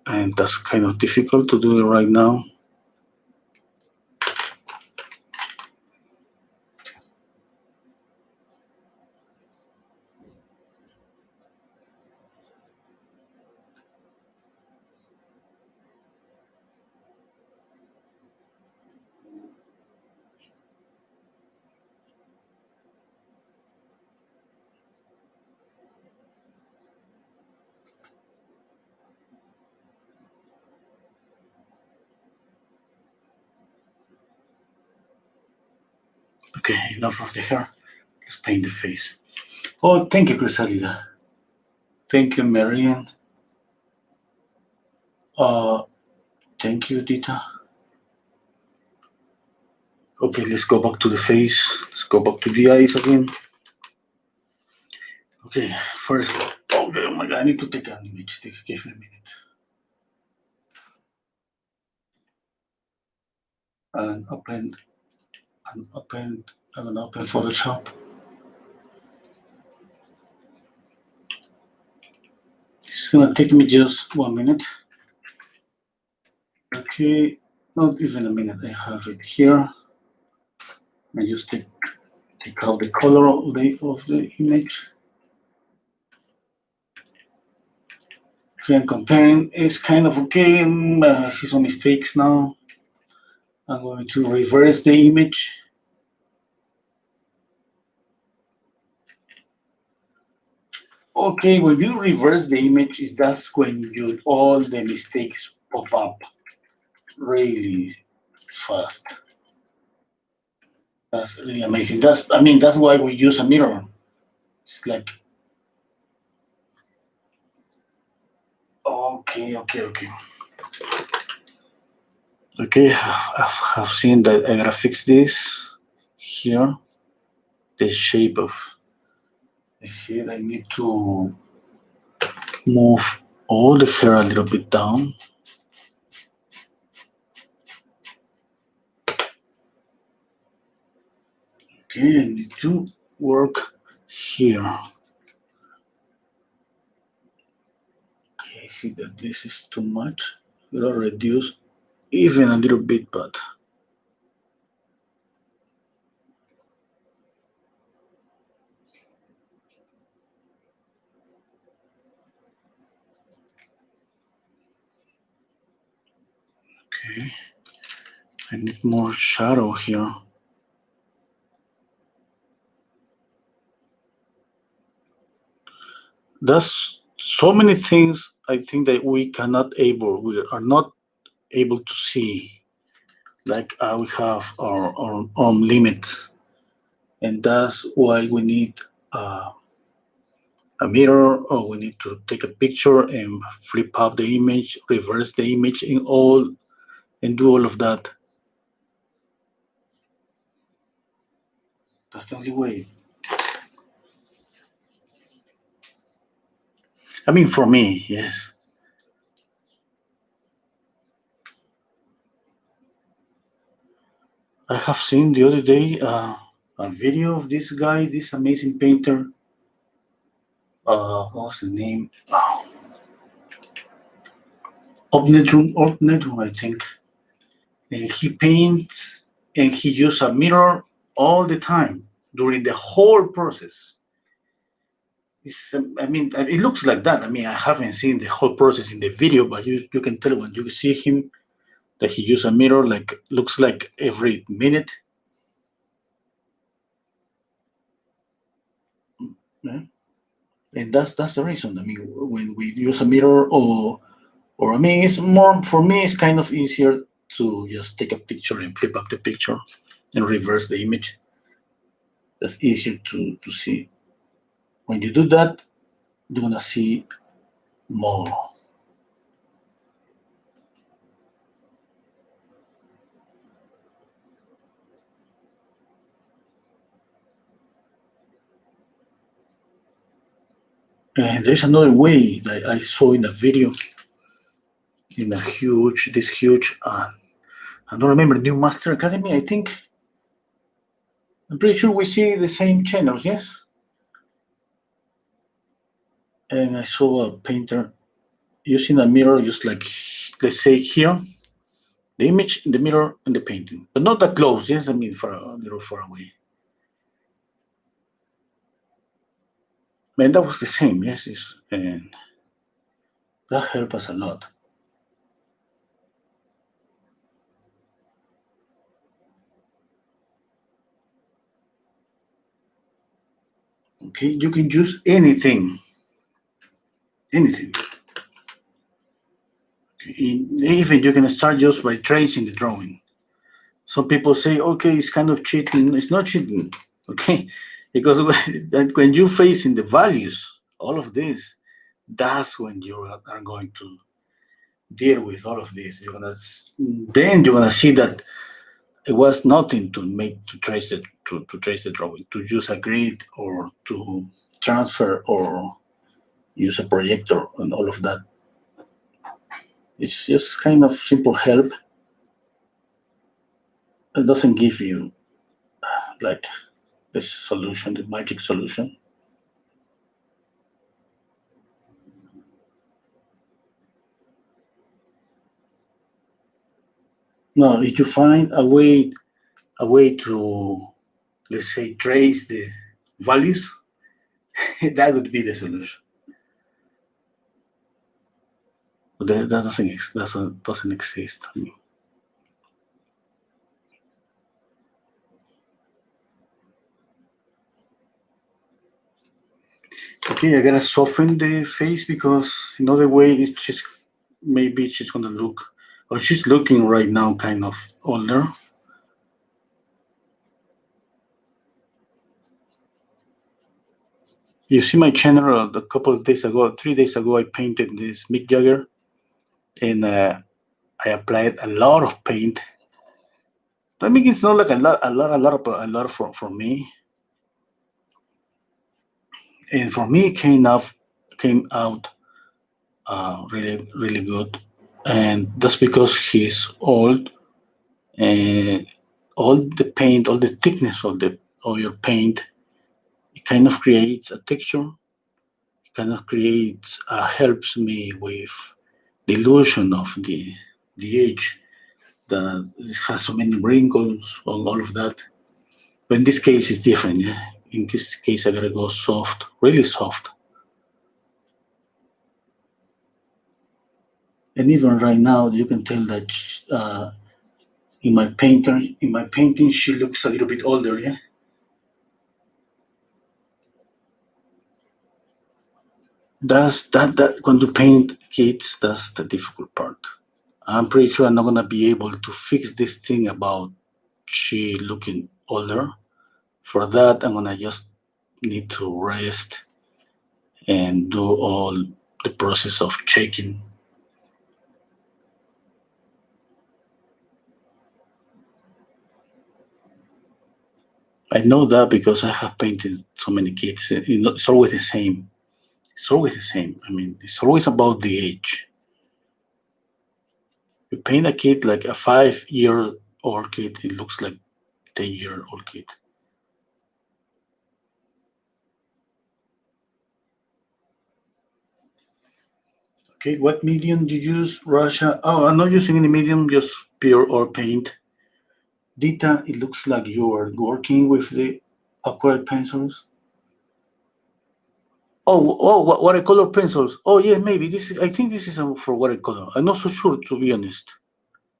and that's kind of difficult to do it right now. Okay, enough of the hair. Let's paint the face. Oh, thank you, Crisalida. Thank you, Marian. Uh, Thank you, Dita. Okay, let's go back to the face. Let's go back to the eyes again. Okay, first. Okay, oh my god, I need to take an image. Give me a minute. And open. I'm gonna open Photoshop. It's gonna take me just 1 minute. Okay, not even a minute. I have it here. I just take out the color of the image. Okay, I'm comparing. It's kind of okay. I see some mistakes now. I'm going to reverse the image. Okay, when you reverse the image, that's when all the mistakes pop up really fast. That's really amazing. That's why we use a mirror. It's like, okay. Okay, I've seen that I gotta fix this here. The shape of the head. I need to move all the hair a little bit down. Okay, I need to work here. Okay, I see that this is too much. I'm gonna reduce even a little bit, but okay. I need more shadow here. There's so many things I think that we are not able to see. Like we have our limits, and that's why we need a mirror, or we need to take a picture and flip up the image, reverse the image and do all of that. That's the only way. I mean, for me, yes. I have seen the other day a video of this guy, this amazing painter. What was the name? Opnedrum, I think. And he paints and he uses a mirror all the time during the whole process. It looks like that. I mean, I haven't seen the whole process in the video, but you can tell when you see him that he uses a mirror, like looks like every minute. Yeah. And that's the reason. I mean, when we use a mirror, or I mean, it's more for me. It's kind of easier to just take a picture and flip up the picture and reverse the image. That's easier to see. When you do that, you're gonna see more. And there's another way that I saw in a video in this huge, I don't remember, New Master Academy, I think. I'm pretty sure we see the same channels, yes? And I saw a painter using a mirror, just like, let's say here, the image in the mirror and the painting, but not that close, yes? I mean, for a little far away. And that was the same, yes? And that helped us a lot. Okay, you can use anything. Anything. Okay. Even you can start just by tracing the drawing. Some people say, okay, it's kind of cheating. It's not cheating, okay? Because when you're facing the values, all of this, that's when you are going to deal with all of this. Then you're gonna see that it was nothing to trace the drawing, to use a grid or to transfer or use a projector and all of that. It's just kind of simple help. It doesn't give you like the solution, the magic solution. No, if you find a way to, let's say, trace the values, that would be the solution. But that doesn't exist. I mean, okay, I gotta soften the face because another way it's just maybe she's gonna look, or she's looking right now kind of older. You see my channel a couple of days ago, 3 days ago, I painted this Mick Jagger, and I applied a lot of paint. I mean, it's not like a lot for me. And for me, it came out really good, and that's because he's old, and all the paint, all the thickness of the oil paint, it kind of creates a texture. It kind of creates helps me with the illusion of the age that has so many wrinkles, all of that. But in this case, it's different. Yeah? In this case, I gotta go soft, really soft. And even right now, you can tell that in my painting, she looks a little bit older. Yeah. That's that when you paint kids, that's the difficult part. I'm pretty sure I'm not gonna be able to fix this thing about she looking older. For that, I'm gonna just need to rest and do all the process of checking. I know that because I have painted so many kids. It's always the same. It's always the same. I mean, it's always about the age. You paint a kid like a 5-year-old kid, it looks like 10-year-old kid. Okay, what medium do you use, Russia? Oh, I'm not using any medium, just pure or paint. Dita, it looks like you are working with the aquarelle pencils. Oh, watercolor pencils. Oh, yeah, maybe this is. I think this is for watercolor. I'm not so sure, to be honest.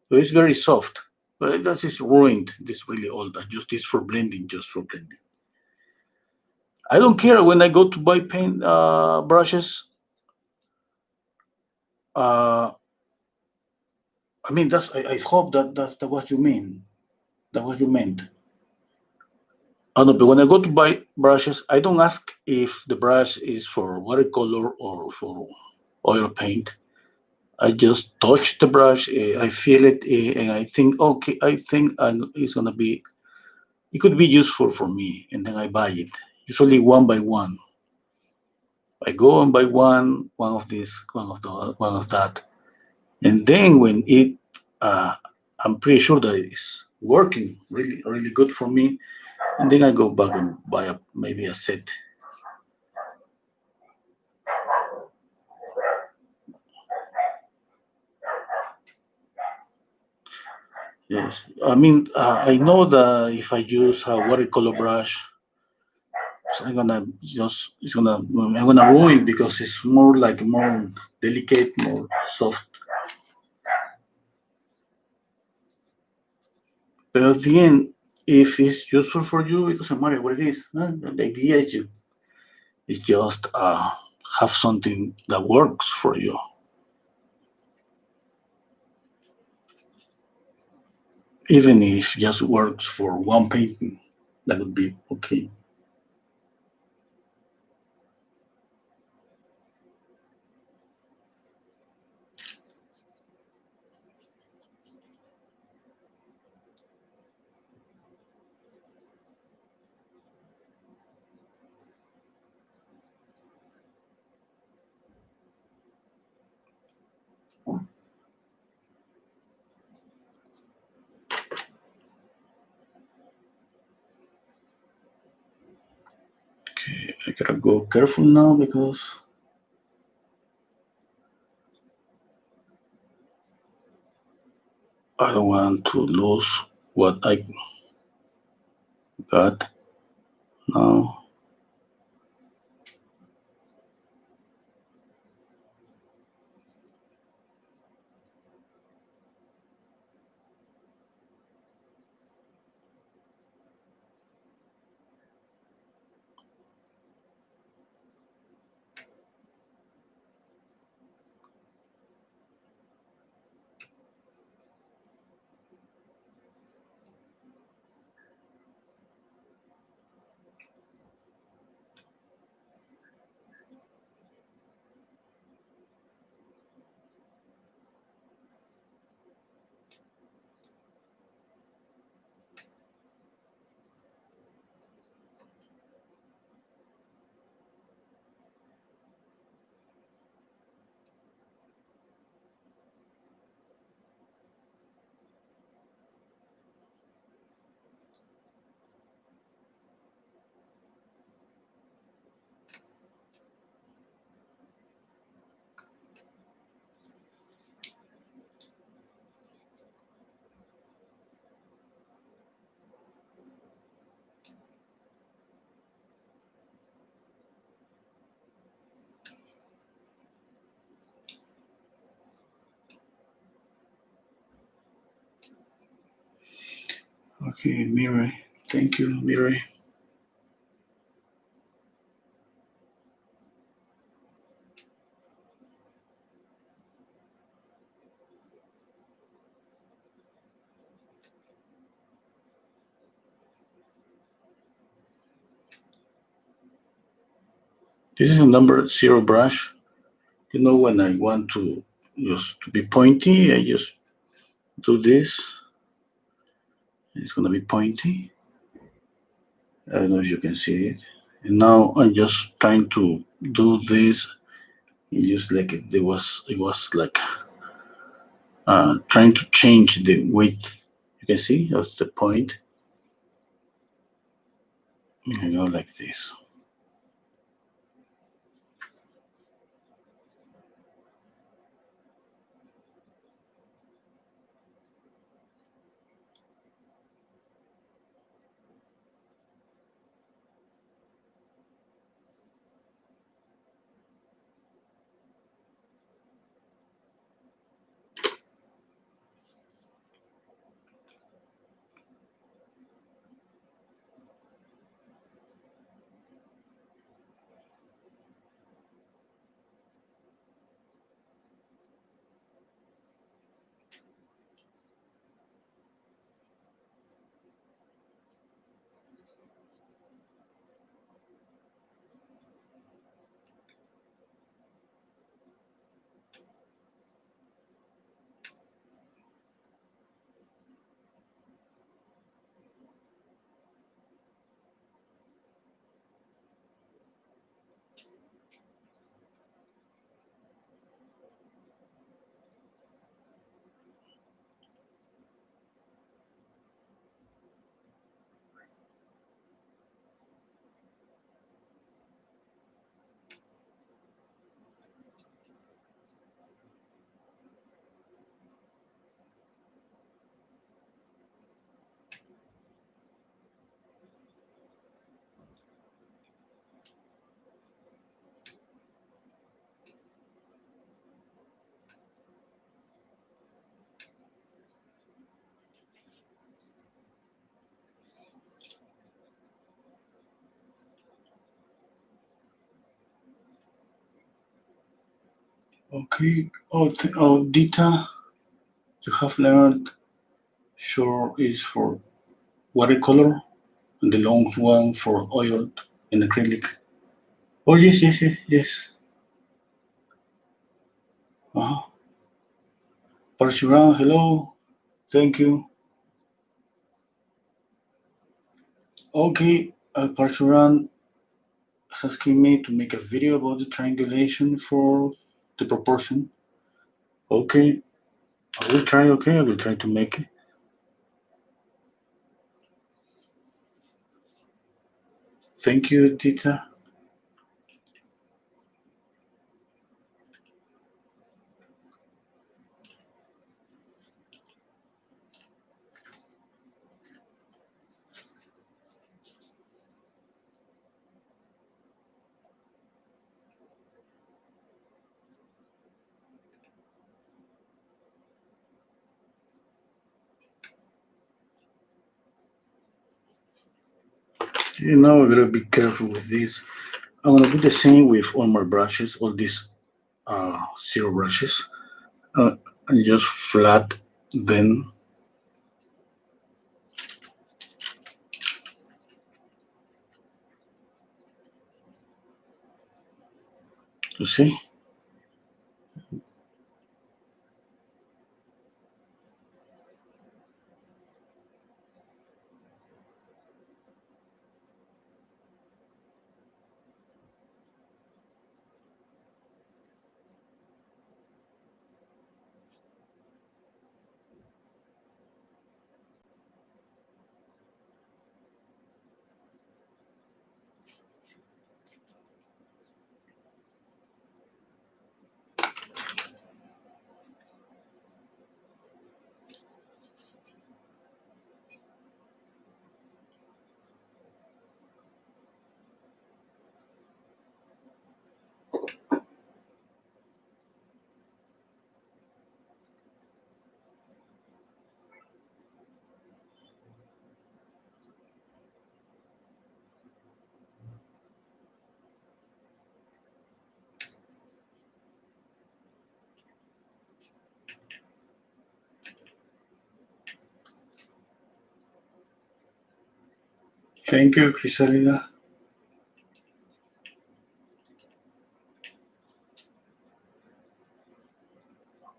But it's very soft. But that is ruined. This is really old. I use this for blending, just for blending. I don't care when I go to buy paint brushes. I mean, I hope that's what you mean. That's what you meant. I know, but when I go to buy brushes, I don't ask if the brush is for watercolor or for oil paint. I just touch the brush, I feel it, and I think, okay, I think it's gonna be, it could be useful for me, and then I buy it. Usually one by one. I go and buy one of this, one of that, and then when I'm pretty sure that it's working really, really good for me, and then I go back and buy maybe a set. Yes, I mean, I know that if I use a watercolor brush, I'm gonna just I'm gonna ruin because it's more like more delicate, more soft. But at the end, if it's useful for you, it doesn't matter what it is. Huh? The idea is just have something that works for you. Even if just works for one painting, that would be okay. Okay, I gotta go careful now because I don't want to lose what I got now. Okay, Mirai. Thank you, Mirai. This is a number zero brush. You know, when I want to just to be pointy, I just do this. It's gonna be pointy. I don't know if you can see it. And now I'm just trying to do this. It just like it was like trying to change the width. You can see that's the point. You know, like this. Okay. Oh, Dita, you have learned short is for watercolor and the long one for oil and acrylic. Oh, yes, yes, yes, yes. Uh-huh. Parshuran, hello. Thank you. Okay, Parshuran is asking me to make a video about the triangulation for the proportion. Okay, I will try. Okay, I will try to make it. Thank you, Tita. You know, I gotta be careful with this. I'm gonna do the same with all my brushes, all these zero brushes, uh, and just flat them. You see? Thank you, Crisalina.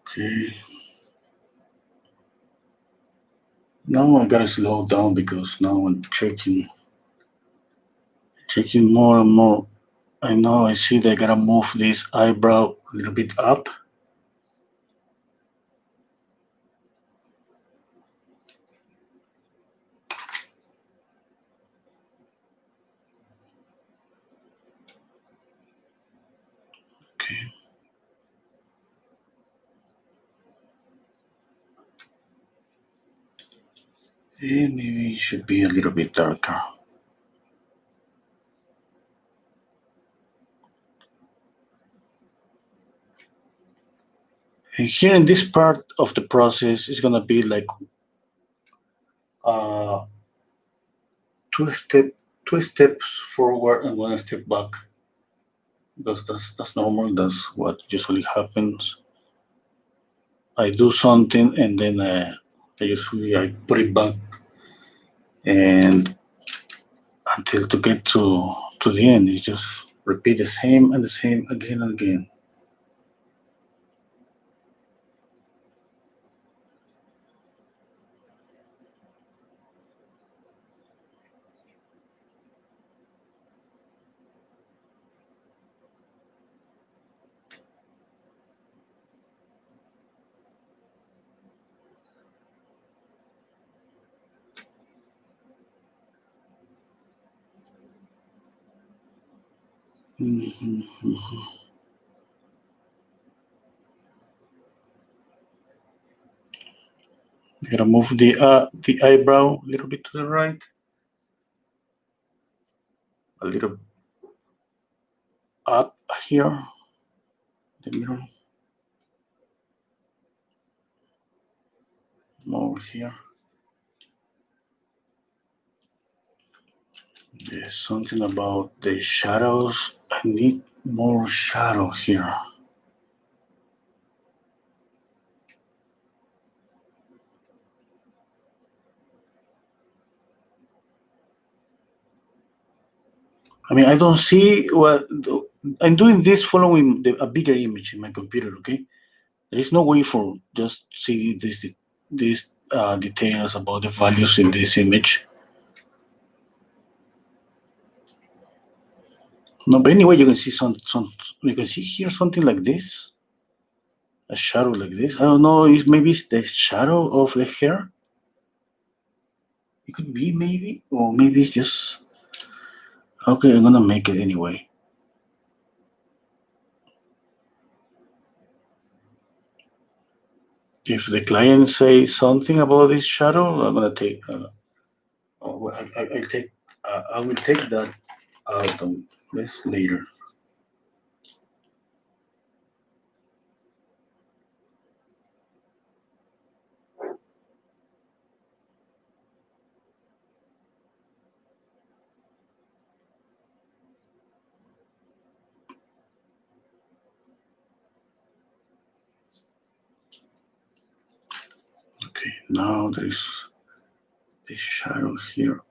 Okay. Now I gotta slow down because now I'm checking more and more. I know I see that I gotta move this eyebrow a little bit up. Okay. And maybe it should be a little bit darker. And here in this part of the process is gonna be like uh, two step two steps forward and one step back because that's normal. That's what usually happens. I do something and then I put it back and until to get to the end. You just repeat the same and the same again and again. Mhm, mhm. You gotta move the eyebrow a little bit to the right, a little up here, the middle, more here. There's something about the shadows. I need more shadow here. I mean, I don't see what I'm doing this following a bigger image in my computer. Okay, there is no way for just see these details about the values in this image. No, but anyway, you can see some. You can see here something like this, a shadow like this. I don't know. If maybe it's the shadow of the hair. It could be maybe, or maybe it's just okay. I'm gonna make it anyway. If the client says something about this shadow, I'm gonna take. Oh, well, I'll take. I will take that out on this later. Okay, now there is this shadow here.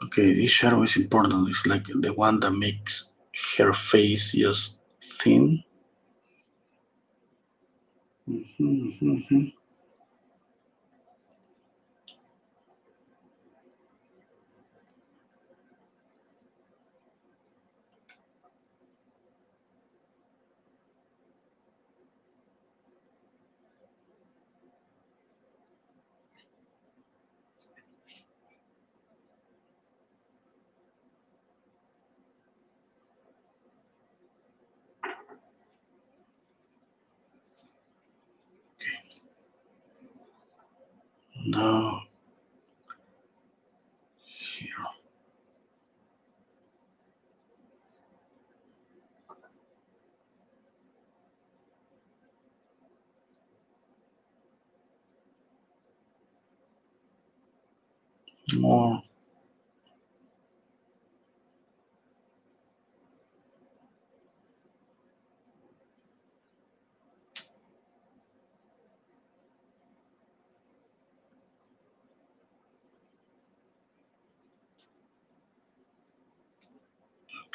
Okay, this shadow is important. It's like the one that makes her face just thin. Mm-hmm. Now here. More.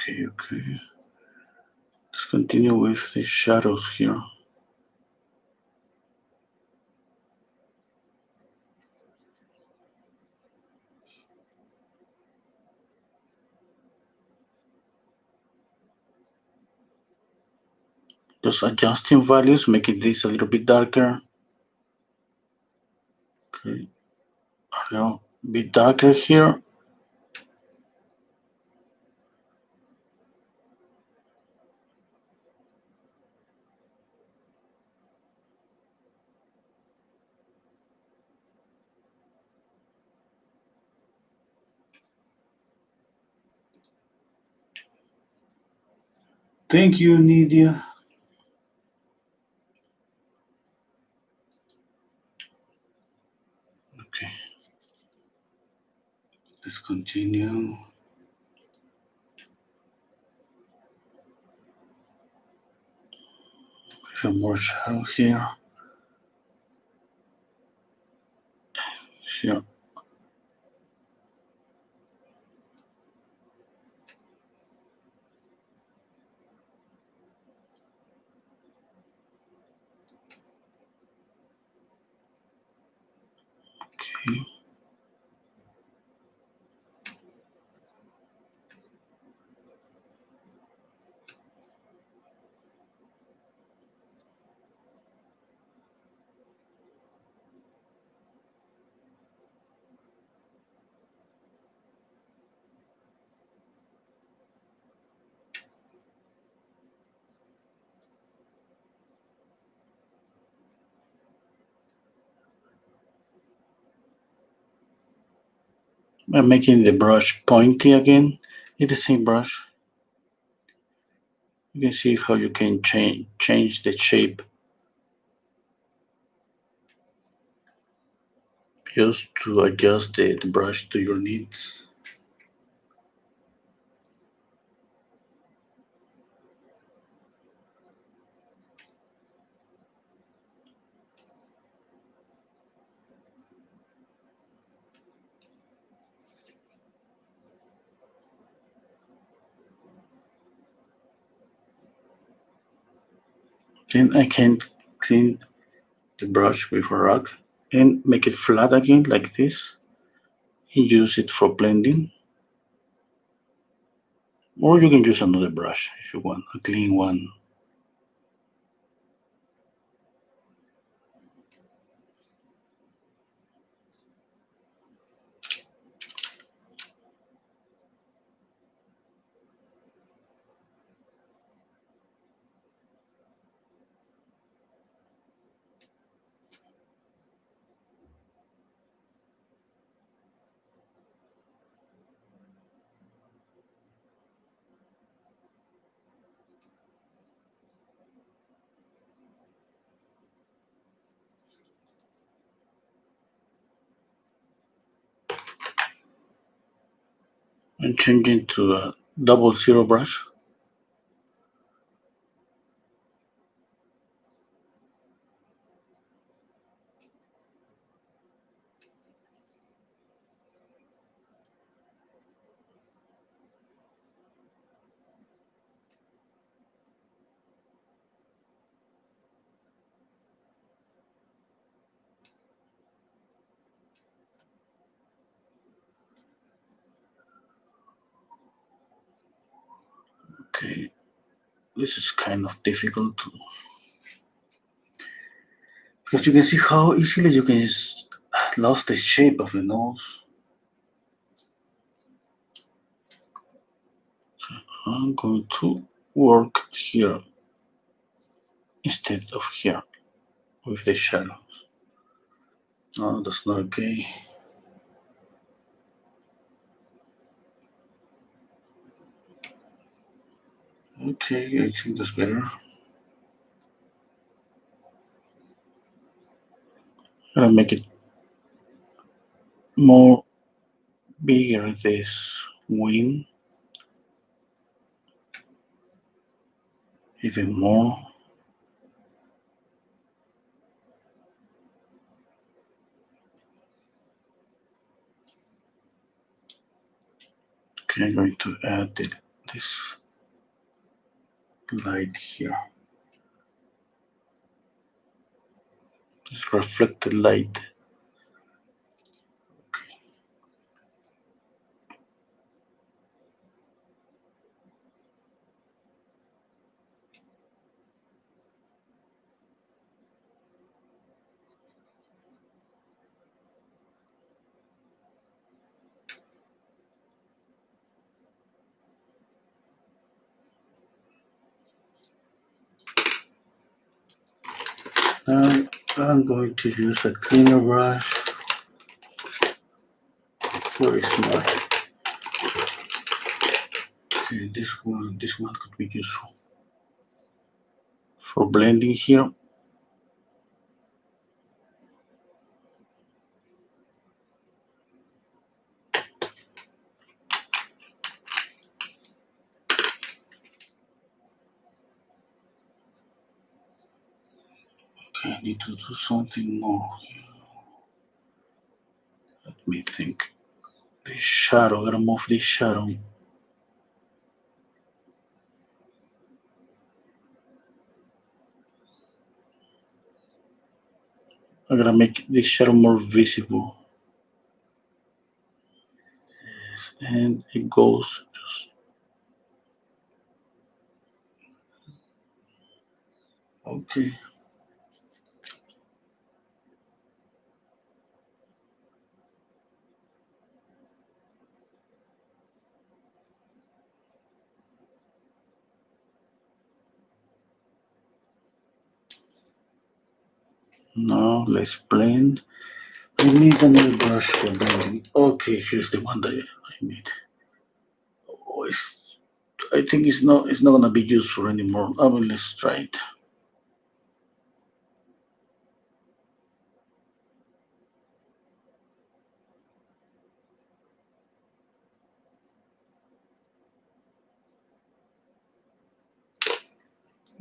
Okay. Let's continue with the shadows here. Just adjusting values, making this a little bit darker. Okay, a little bit darker here. Thank you, Nidia. Okay, let's continue. Some more shadow here. Here. Okay. I'm making the brush pointy again. It's the same brush. You can see how you can change the shape just to adjust the brush to your needs. Then I can clean the brush with a rag and make it flat again like this and use it for blending. Or you can use another brush if you want, a clean one. And change it to a 00 brush. Okay, this is kind of difficult to, because you can see how easily you can just lost the shape of the nose. So I'm going to work here instead of here with the shadows. No, that's not okay. Okay, I think that's better. I'll make it more bigger, this wing, even more. Okay, I'm going to add this light here. This reflected light. Okay. Now I'm going to use a cleaner brush. Where is my? Okay, this one could be useful for blending here. Okay, I need to do something more. Let me think. The shadow, I gotta move this shadow. I gotta make this shadow more visible. Yes, and it goes just okay. Now let's blend. I need another brush for blending. Okay, here's the one that I need. Oh, I think it's not gonna be useful anymore. I mean, let's try it.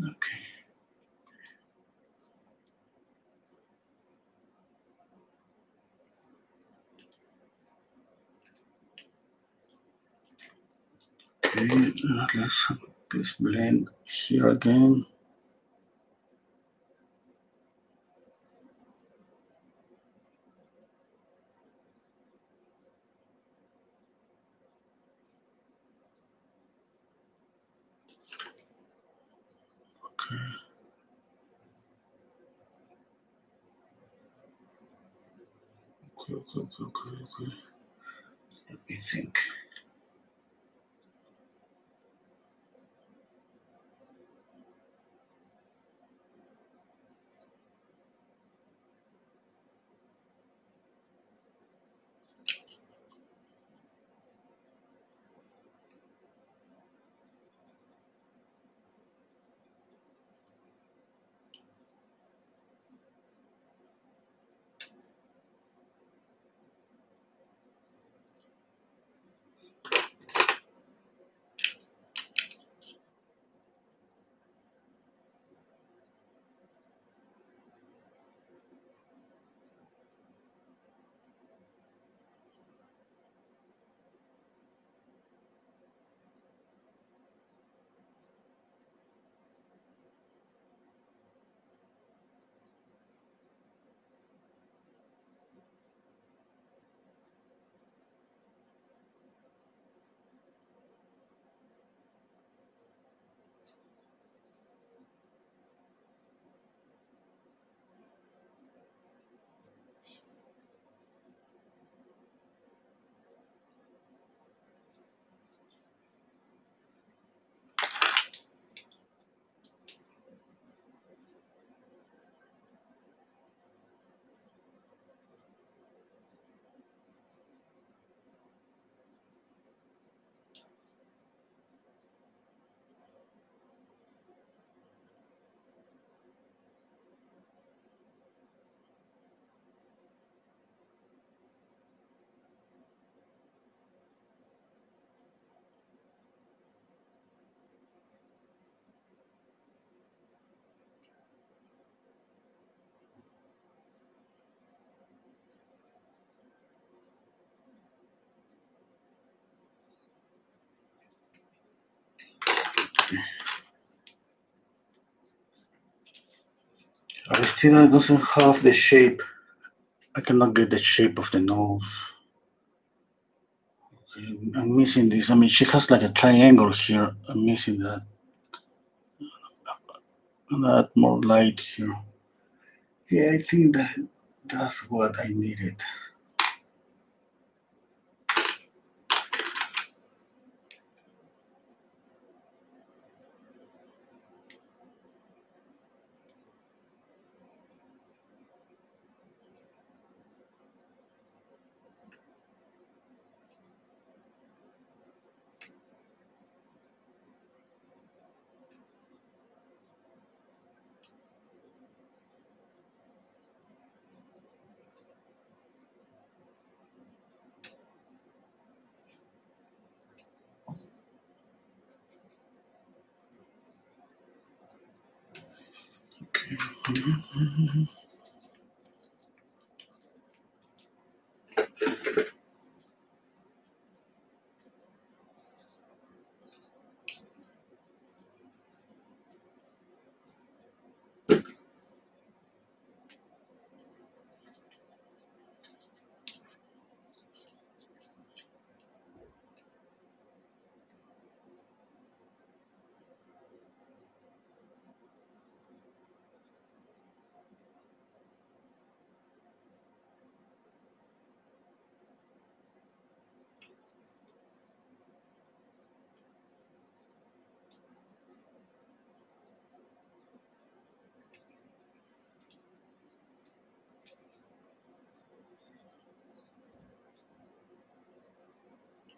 Okay. Okay, let's blend here again. Okay. Let me think. Aristina doesn't have the shape. I cannot get the shape of the nose. I'm missing this. I mean, she has like a triangle here. I'm missing that. That more light here. Yeah, I think that's what I needed. Okay.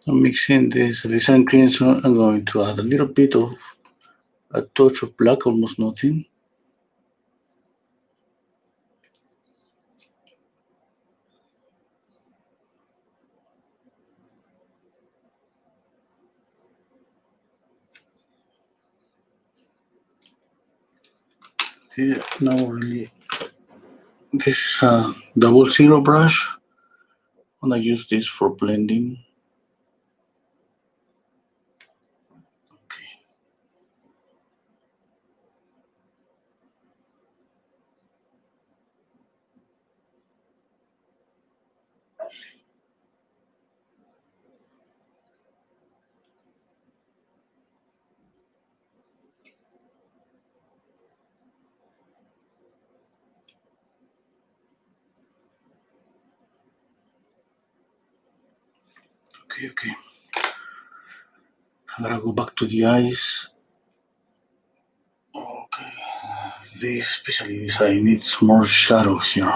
I'm mixing this design cream, so I'm going to add a little bit of a touch of black, almost nothing. Here, now really, this is a 00 brush. I'm gonna use this for blending. Okay. Okay. I'm gonna go back to the eyes. Okay. This, especially this eye, needs more shadow here.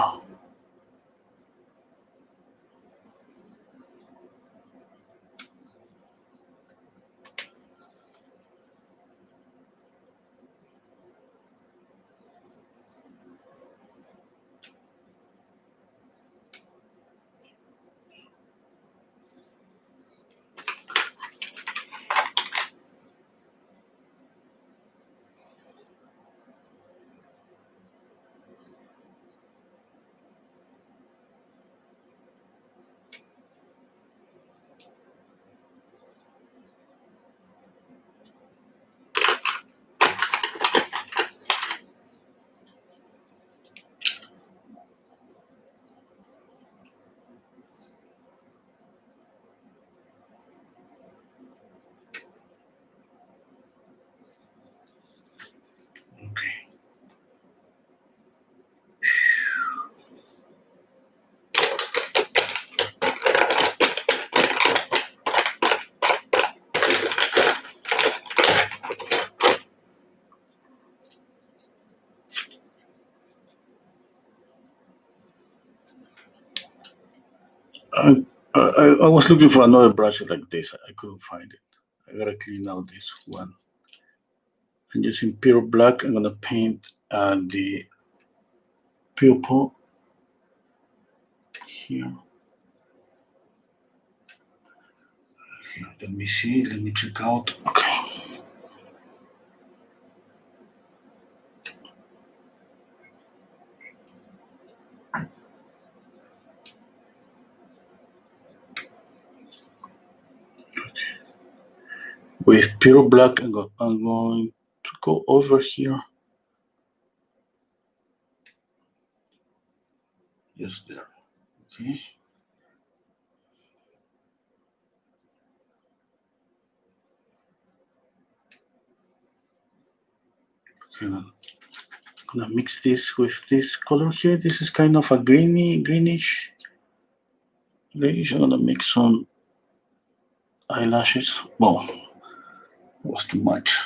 Okay. I was looking for another brush like this. I couldn't find it. I gotta clean out this one. I'm using pure black. I'm gonna paint the pupil here. Let me see. Let me check out. Okay. With pure black, I'm going to go over here. Just there. Okay. Okay. I'm gonna mix this with this color here. This is kind of a greenish. I'm gonna mix some eyelashes. Well, it was too much.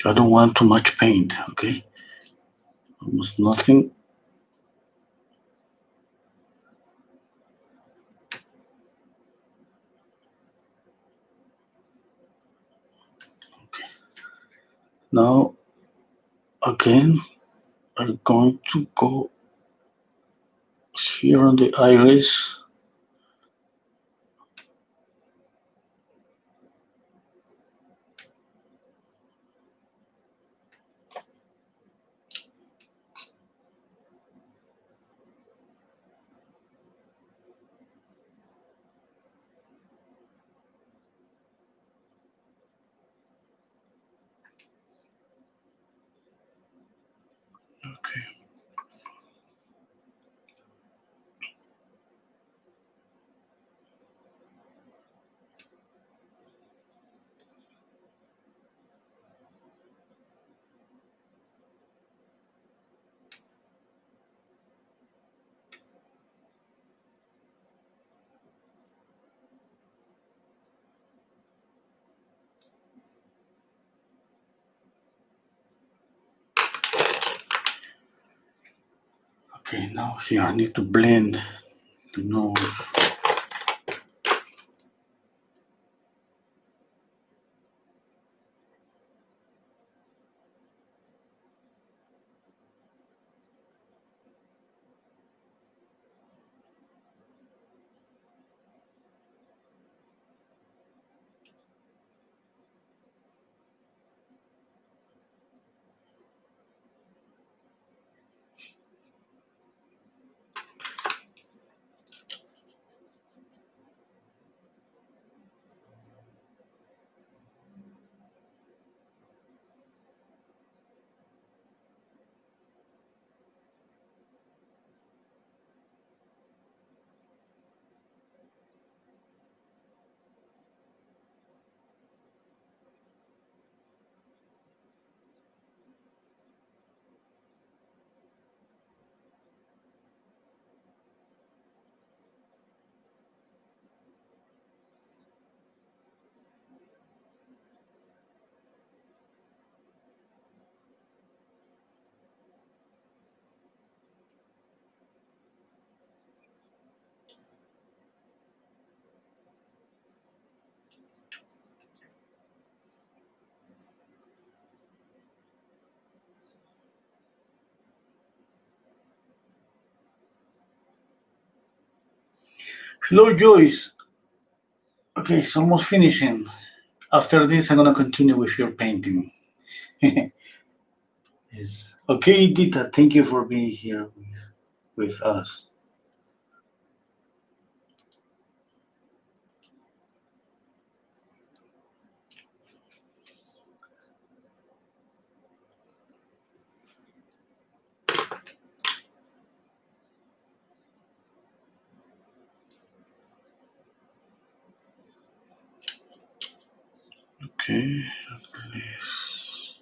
I don't want too much paint, okay? Almost nothing. Okay. Now, again, I'm going to go here on the iris. Okay. Okay, now here I need to blend the nose. Hello, Joyce. Okay, it's almost finishing. After this, I'm gonna continue with your painting. Yes. Okay, Dita, thank you for being here with us. Okay, please.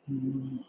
Mm,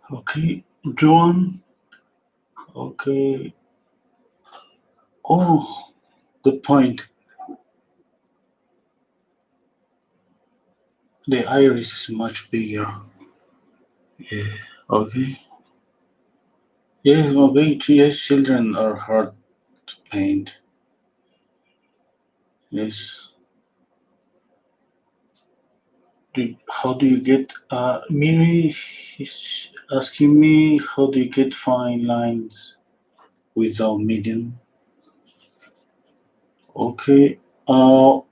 Okay, Joan. Okay. Oh, good point. The iris is much bigger. Yeah. Okay. Yes. Okay. Yes. Children are hard to paint. Yes. How do you get? Miri is asking me how do you get fine lines without medium? Okay. Oh,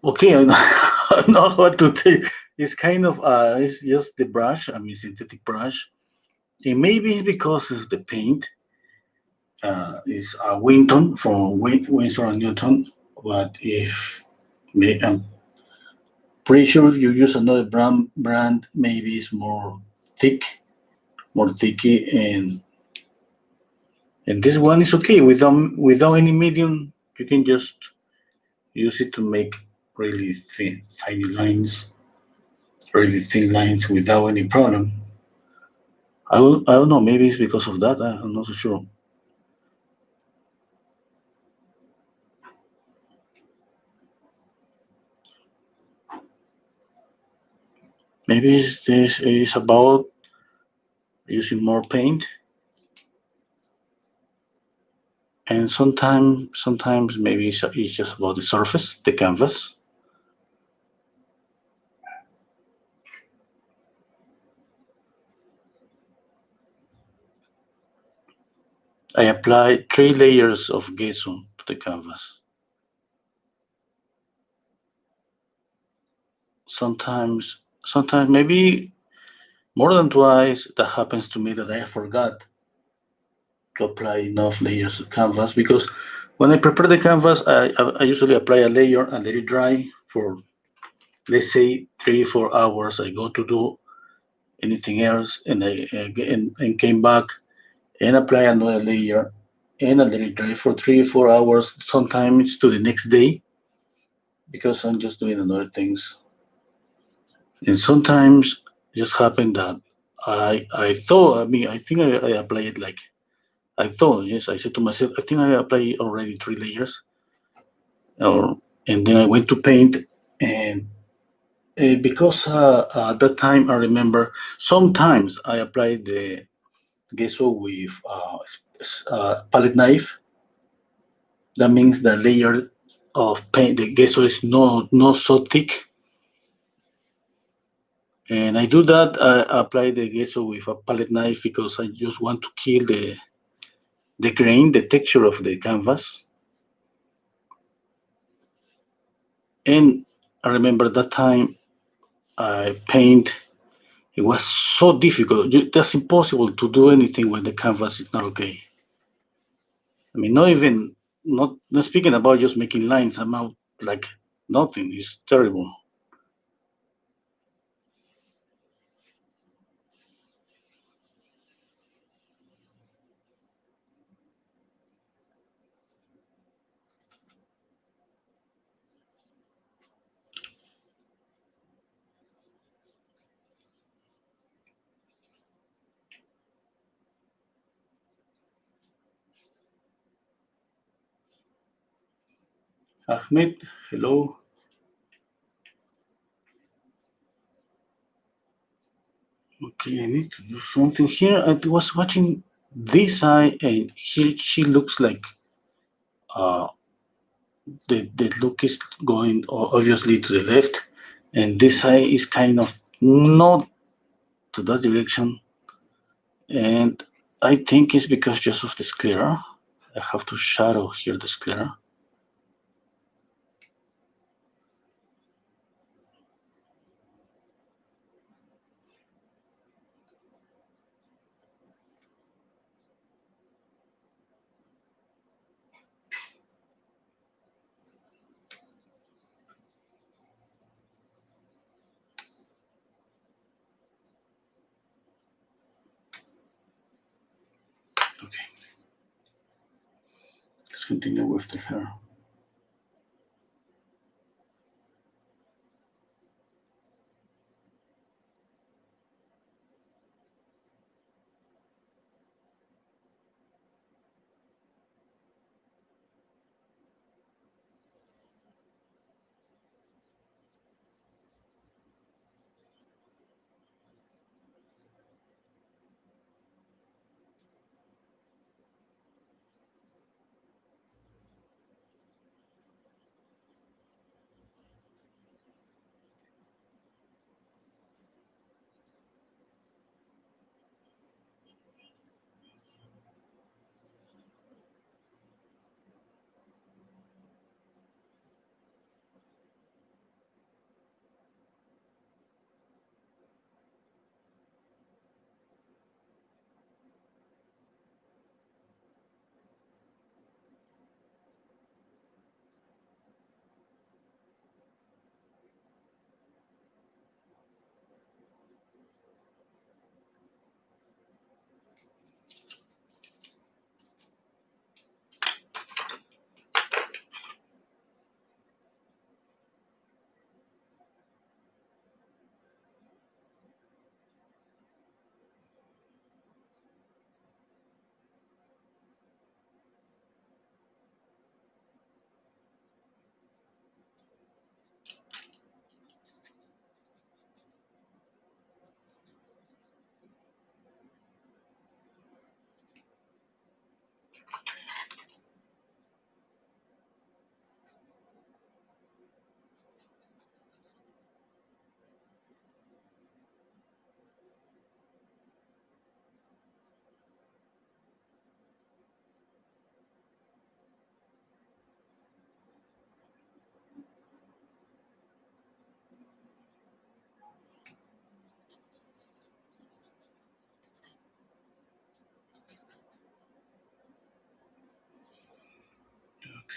okay. I know, I know what to tell. It's kind of it's just the brush. I mean, synthetic brush. And maybe it's because of the paint. It's Winton from Winsor and Newton. But if I'm pretty sure if you use another brand maybe it's more thicky, and this one is okay without any medium. You can just use it to make really tiny lines, really thin lines without any problem. I don't know. Maybe it's because of that. I'm not so sure. Maybe this is about using more paint, and sometimes maybe it's just about the surface, the canvas. I apply 3 layers of gesso to the canvas. Sometimes maybe more than twice that happens to me that I forgot to apply enough layers of canvas because when I prepare the canvas, I usually apply a layer and let it dry for let's say 3 4 hours. I go to do anything else and and came back and apply another layer and I let it dry for 3 4 hours. Sometimes to the next day because I'm just doing other things. And sometimes just happen that I thought I think I apply it like I thought, yes, I said to myself, I think I applied already 3 layers. Or, and then I went to paint, and because at that time I remember sometimes I applied the gesso with palette knife. That means the layer of paint, the gesso is not so thick. And I do that. I apply the gesso with a palette knife because I just want to kill the grain, the texture of the canvas. And I remember that time I paint. It was so difficult. That's impossible to do anything when the canvas is not okay. I mean, not speaking about just making lines. I'm out like nothing. It's terrible. Ahmed, hello. Okay, I need to do something here. I was watching this eye, and she looks like uh, the look is going obviously to the left, and this eye is kind of not to that direction. And I think it's because just of the sclera. I have to shadow here the sclera. Okay, let's continue with the hair.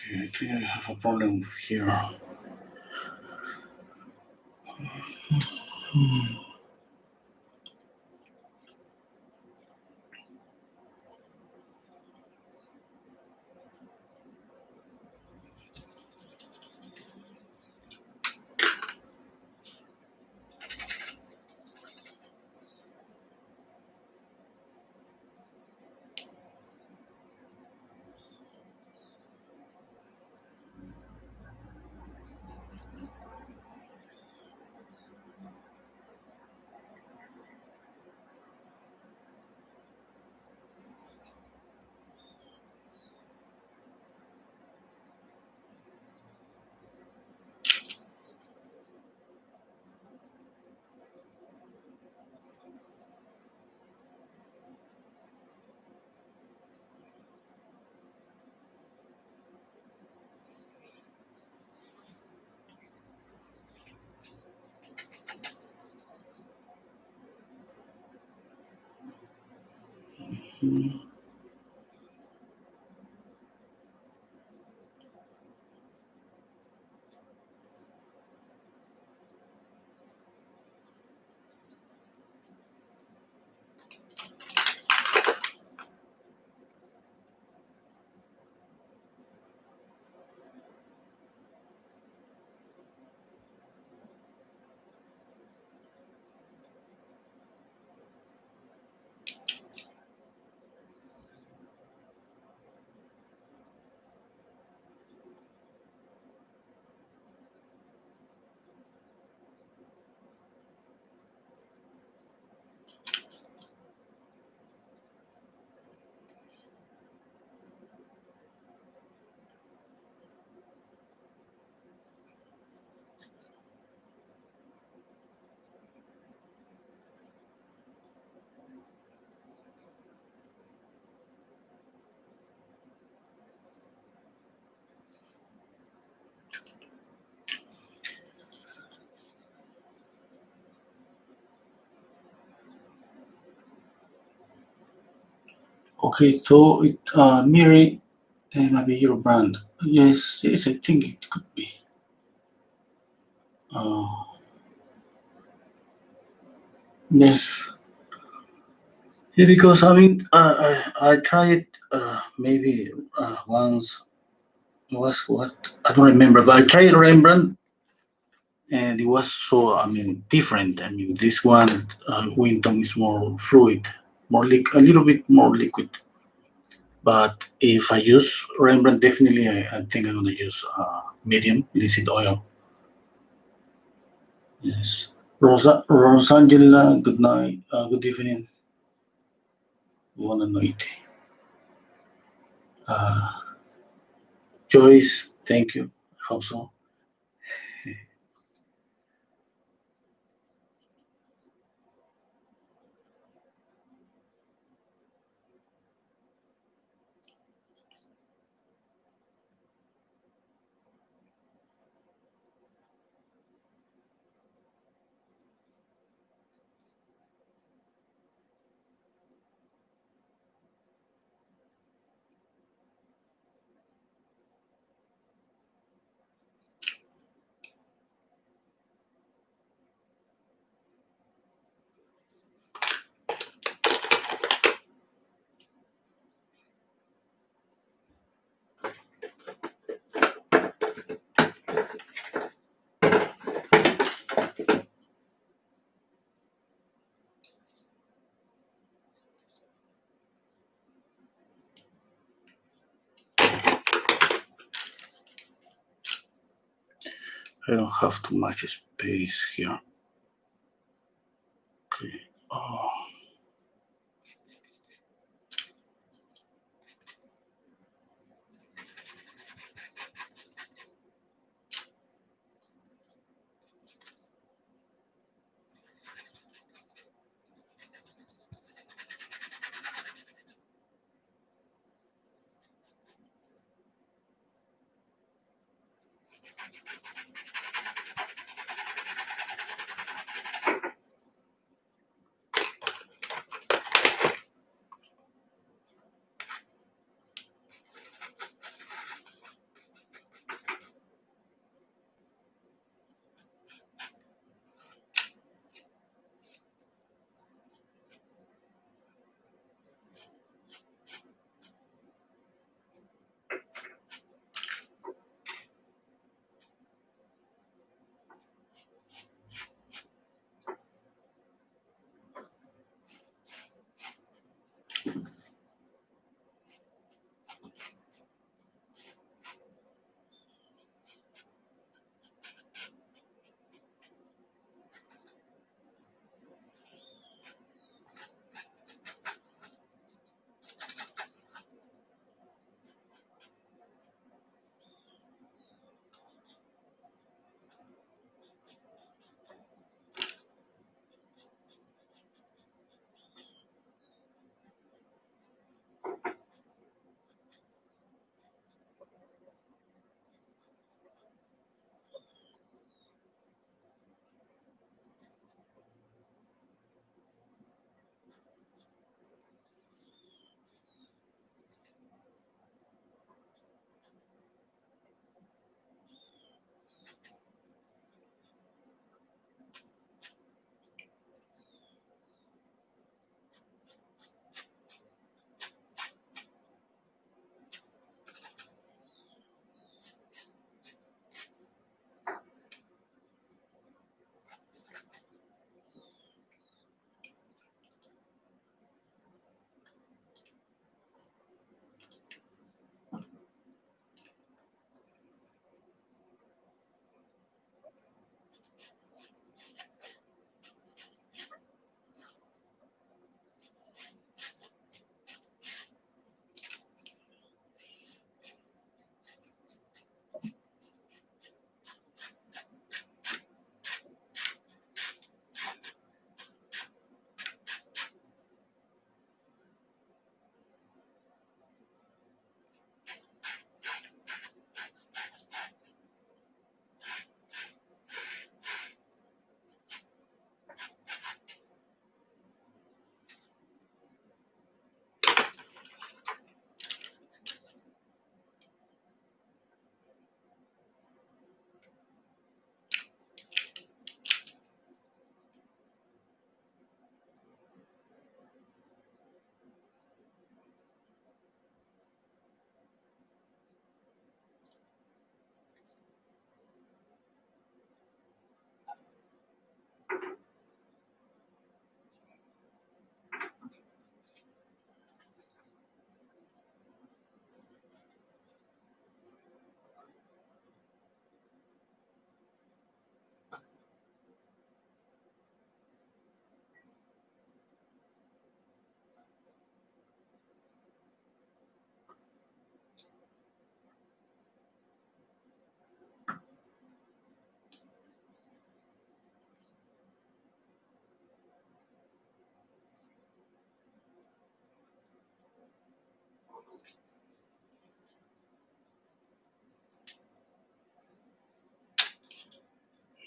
Okay, I think I have a problem here. Hmm. Okay, so Miri, maybe your brand. Yes, yes, I think it could be. Uh, yes, yeah, because I mean, I tried maybe once. Was what I don't remember, but I tried Rembrandt, and it was so I mean different. I mean, this one Winton is more fluid, a little bit more liquid. But if I use Rembrandt, definitely I think I'm gonna use medium linseed oil. Yes. Rosangela, good night, good evening, buona noite. Uh, Joyce, thank you. Hope so. I don't have too much space here. Okay. Oh,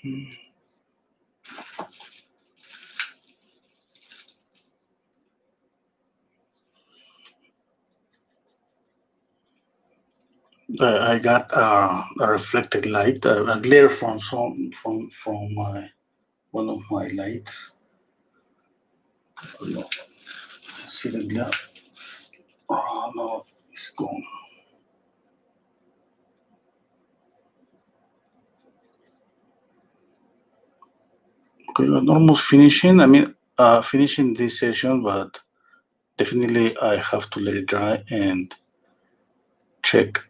I got a reflected light, a glare from my one of my lights. Oh, no. See the glare? Oh no, it's gone. Okay, I'm almost finishing. I mean, finishing this session, but definitely I have to let it dry and check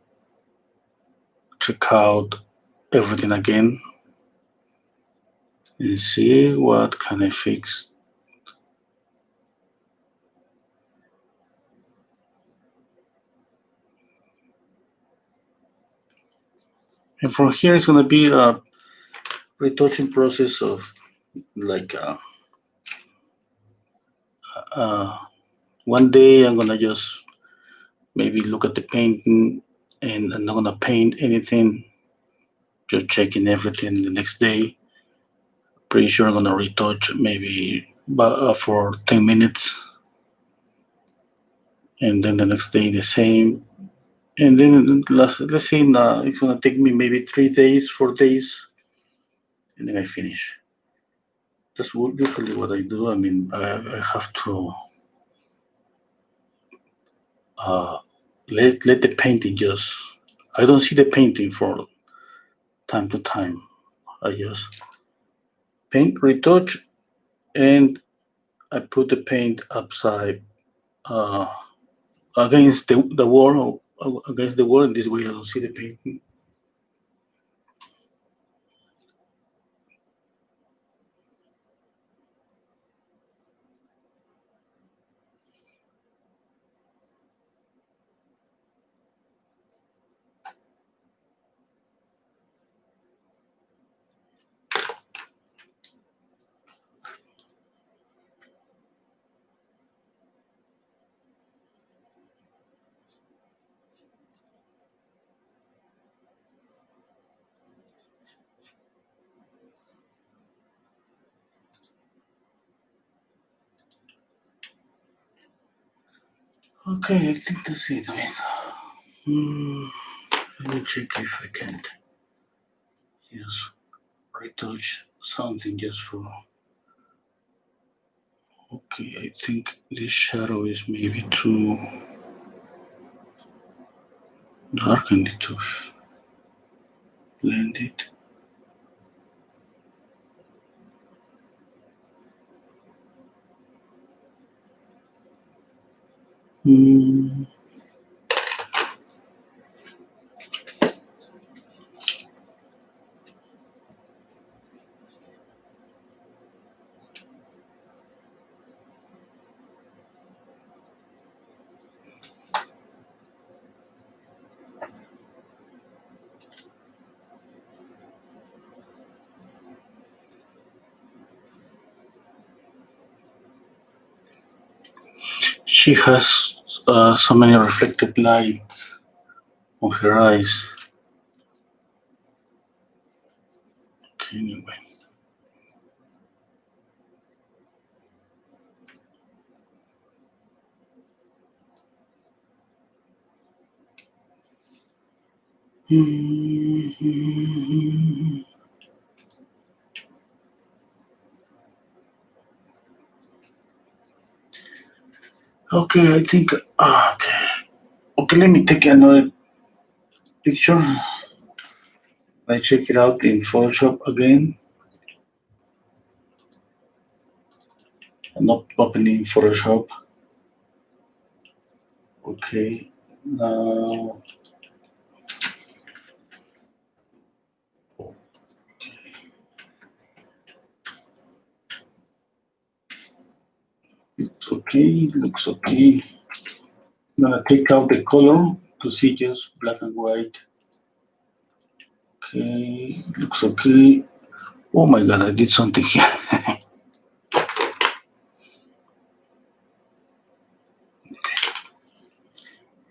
out everything again and see what can I fix. And from here, it's gonna be a retouching process of like one day I'm gonna just maybe look at the painting and I'm not gonna paint anything, just checking everything the next day. Pretty sure I'm gonna retouch maybe for 10 minutes, and then the next day the same. And then let's say it's gonna take me maybe 3 days, 4 days, and then I finish. That's usually what I do. I mean, I have to let the painting just. I don't see the painting for time to time. I just paint, retouch, and I put the paint upside uh, against the wall, against the wall, and this way I don't see the paint. Okay, I think that's it. Let me check if I can just retouch something just for. Okay, I think this shadow is maybe too dark. I need to blend it. Hmm. She has so many reflected lights on her eyes. Okay, anyway. Okay, I think. Okay. Okay, let me take another picture. I check it out in Photoshop again. I'm not opening Photoshop. Okay. Now. Looks okay. Looks okay. I'm gonna take out the color to see just black and white. Okay. Looks okay. Oh my god, I did something here.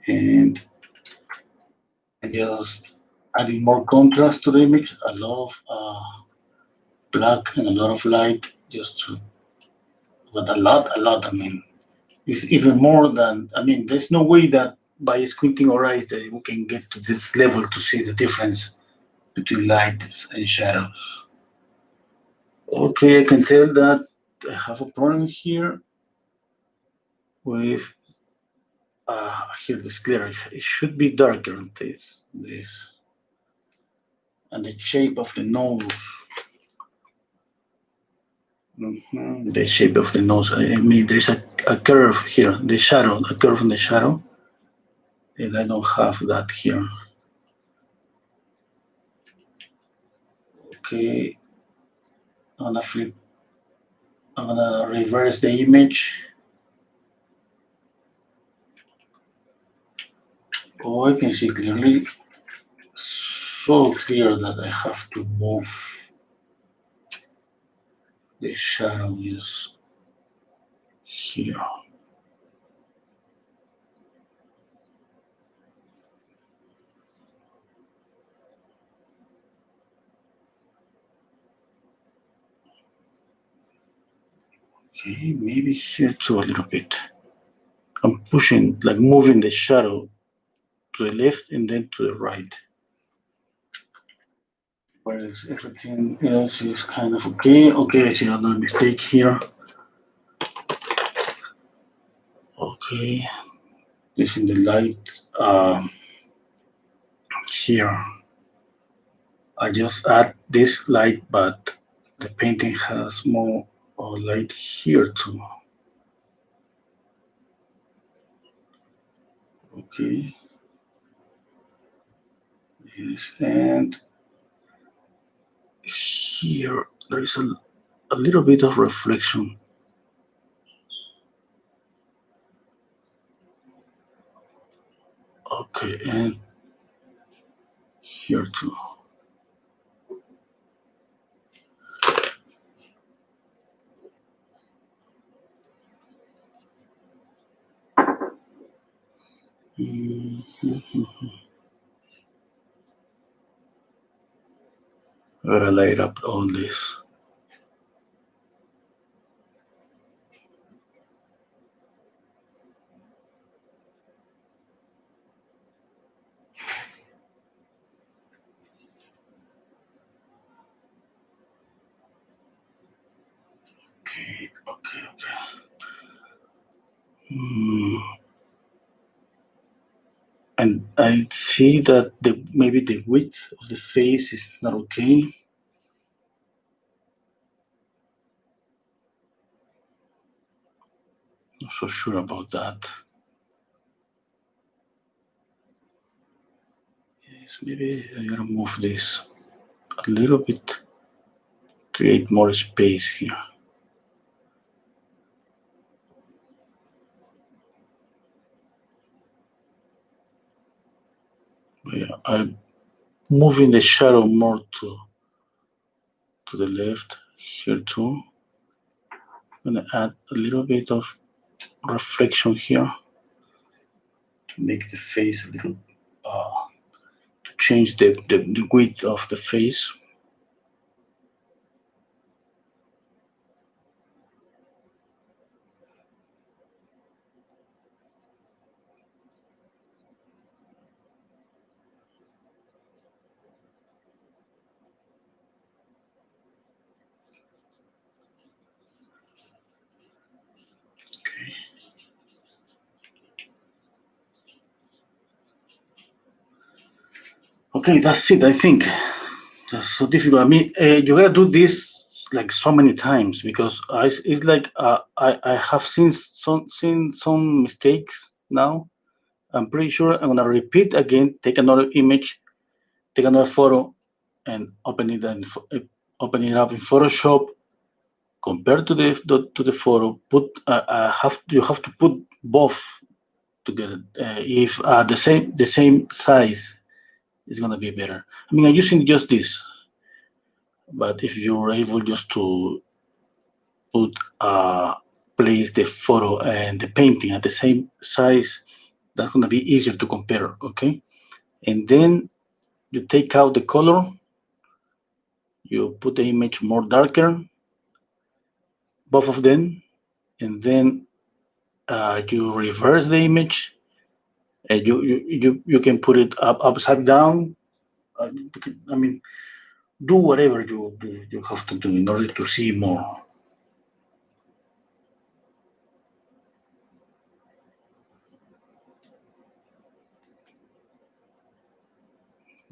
And I just adding more contrast to the image. I love black and a lot of light, but a lot. I mean, it's even more than. I mean, there's no way that by squinting our eyes that we can get to this level to see the difference between lights and shadows. Okay, I can tell that I have a problem here with here this clear. It should be darker than this, and the shape of the nose. The shape of the nose. I mean, there's a curve here. The shadow, a curve in the shadow, and I don't have that here. Okay, I'm gonna reverse the image. Oh, I can see clearly, so clear that I have to move the shadows here. Okay, maybe here too a little bit. I'm pushing, like moving the shadow to the left and then to the right. Whereas everything else is kind of okay. Okay, I see another mistake here. Okay, using the light here. I just add this light, but the painting has more light here too. Okay. Yes, and here there is a little bit of reflection. Okay, and here too. I'm gonna light up all this. Okay. And I see that maybe the width of the face is not okay. Not so sure about that. Yes, maybe I gotta move this a little bit, create more space here. Yeah, I'm moving the shadow more to the left here too. I'm gonna add a little bit of reflection here to make the face a little, to change the width of the face. Okay, that's it. I think that's so difficult. I mean, you gotta do this like so many times because it's like I have seen some mistakes now. I'm pretty sure I'm gonna repeat again. Take another image, take another photo, and open it open it up in Photoshop. Compare to the photo. You have to put both together. If the same size, it's gonna be better. I mean, I'm using just this, but if you're able just to put place the photo and the painting at the same size, that's gonna be easier to compare. Okay, and then you take out the color, you put the image more darker, both of them, and then you reverse the image. And you can put it upside down. I mean, do whatever you have to do in order to see more.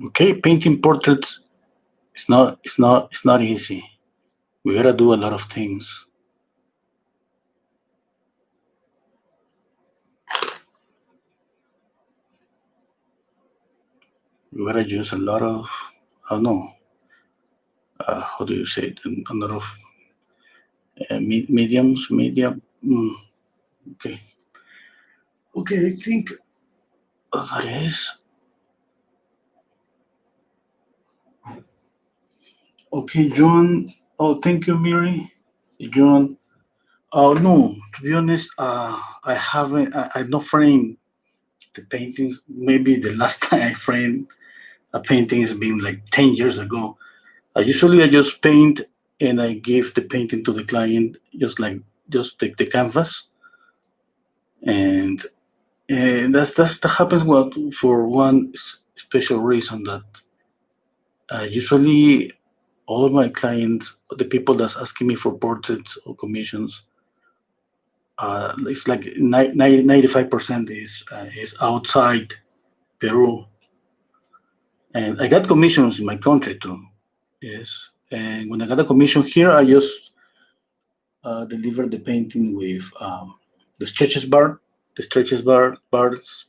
Okay, painting portraits it's not easy. We gotta do a lot of things. We gotta use a lot of, I don't know, how do you say it? A lot of medium. Okay. Okay, I think that is. Okay, John. Oh, thank you, Miri. John. Oh no, to be honest, I haven't. I not framed the paintings. Maybe the last time I framed a painting has been like 10 years ago. I just paint and I give the painting to the client, just take the canvas, and that happens for one special reason that usually all of my clients, the people that's asking me for portraits or commissions, it's like 95% is outside Peru, and I got commissions in my country too. Yes, and when I got a commission here, I just deliver the painting with the stretches bars,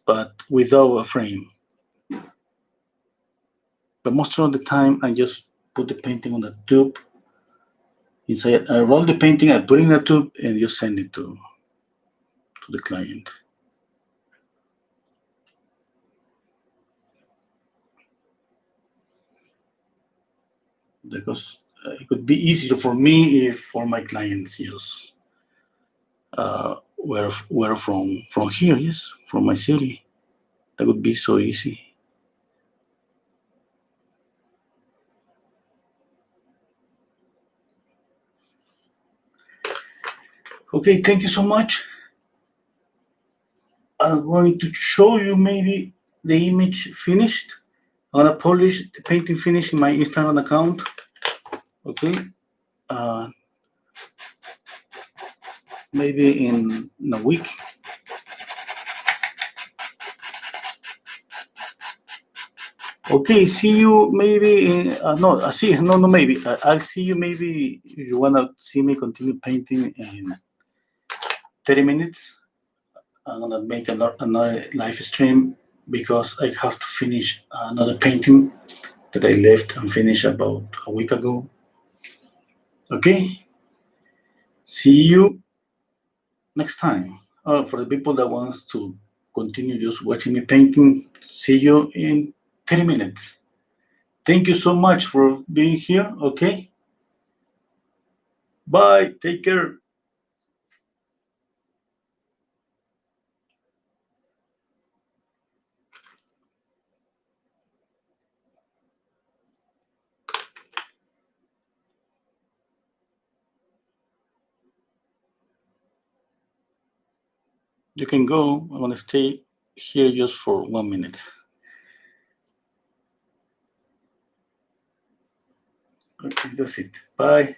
but without a frame. But most of the time, I just put the painting on the tube. Inside, I roll the painting, I put it in a tube, and just send it to the client. Because it could be easier for me if for my clients just were from here, yes, from my city. That would be so easy. Okay, thank you so much. I'm going to show you maybe the image finished. I'm gonna polish the painting finish in my Instagram account. Okay, maybe in a week. Okay, see you maybe in, see, no, maybe. I'll see you maybe if you wanna see me continue painting in 30 minutes. I'm gonna make another live stream because I have to finish another painting that I left unfinished about a week ago. Okay, see you next time. For the people that wants to continue just watching me painting, see you in 30 minutes. Thank you so much for being here. Okay, bye. Take care. You can go. I'm gonna stay here just for 1 minute. Okay, that's it. Bye.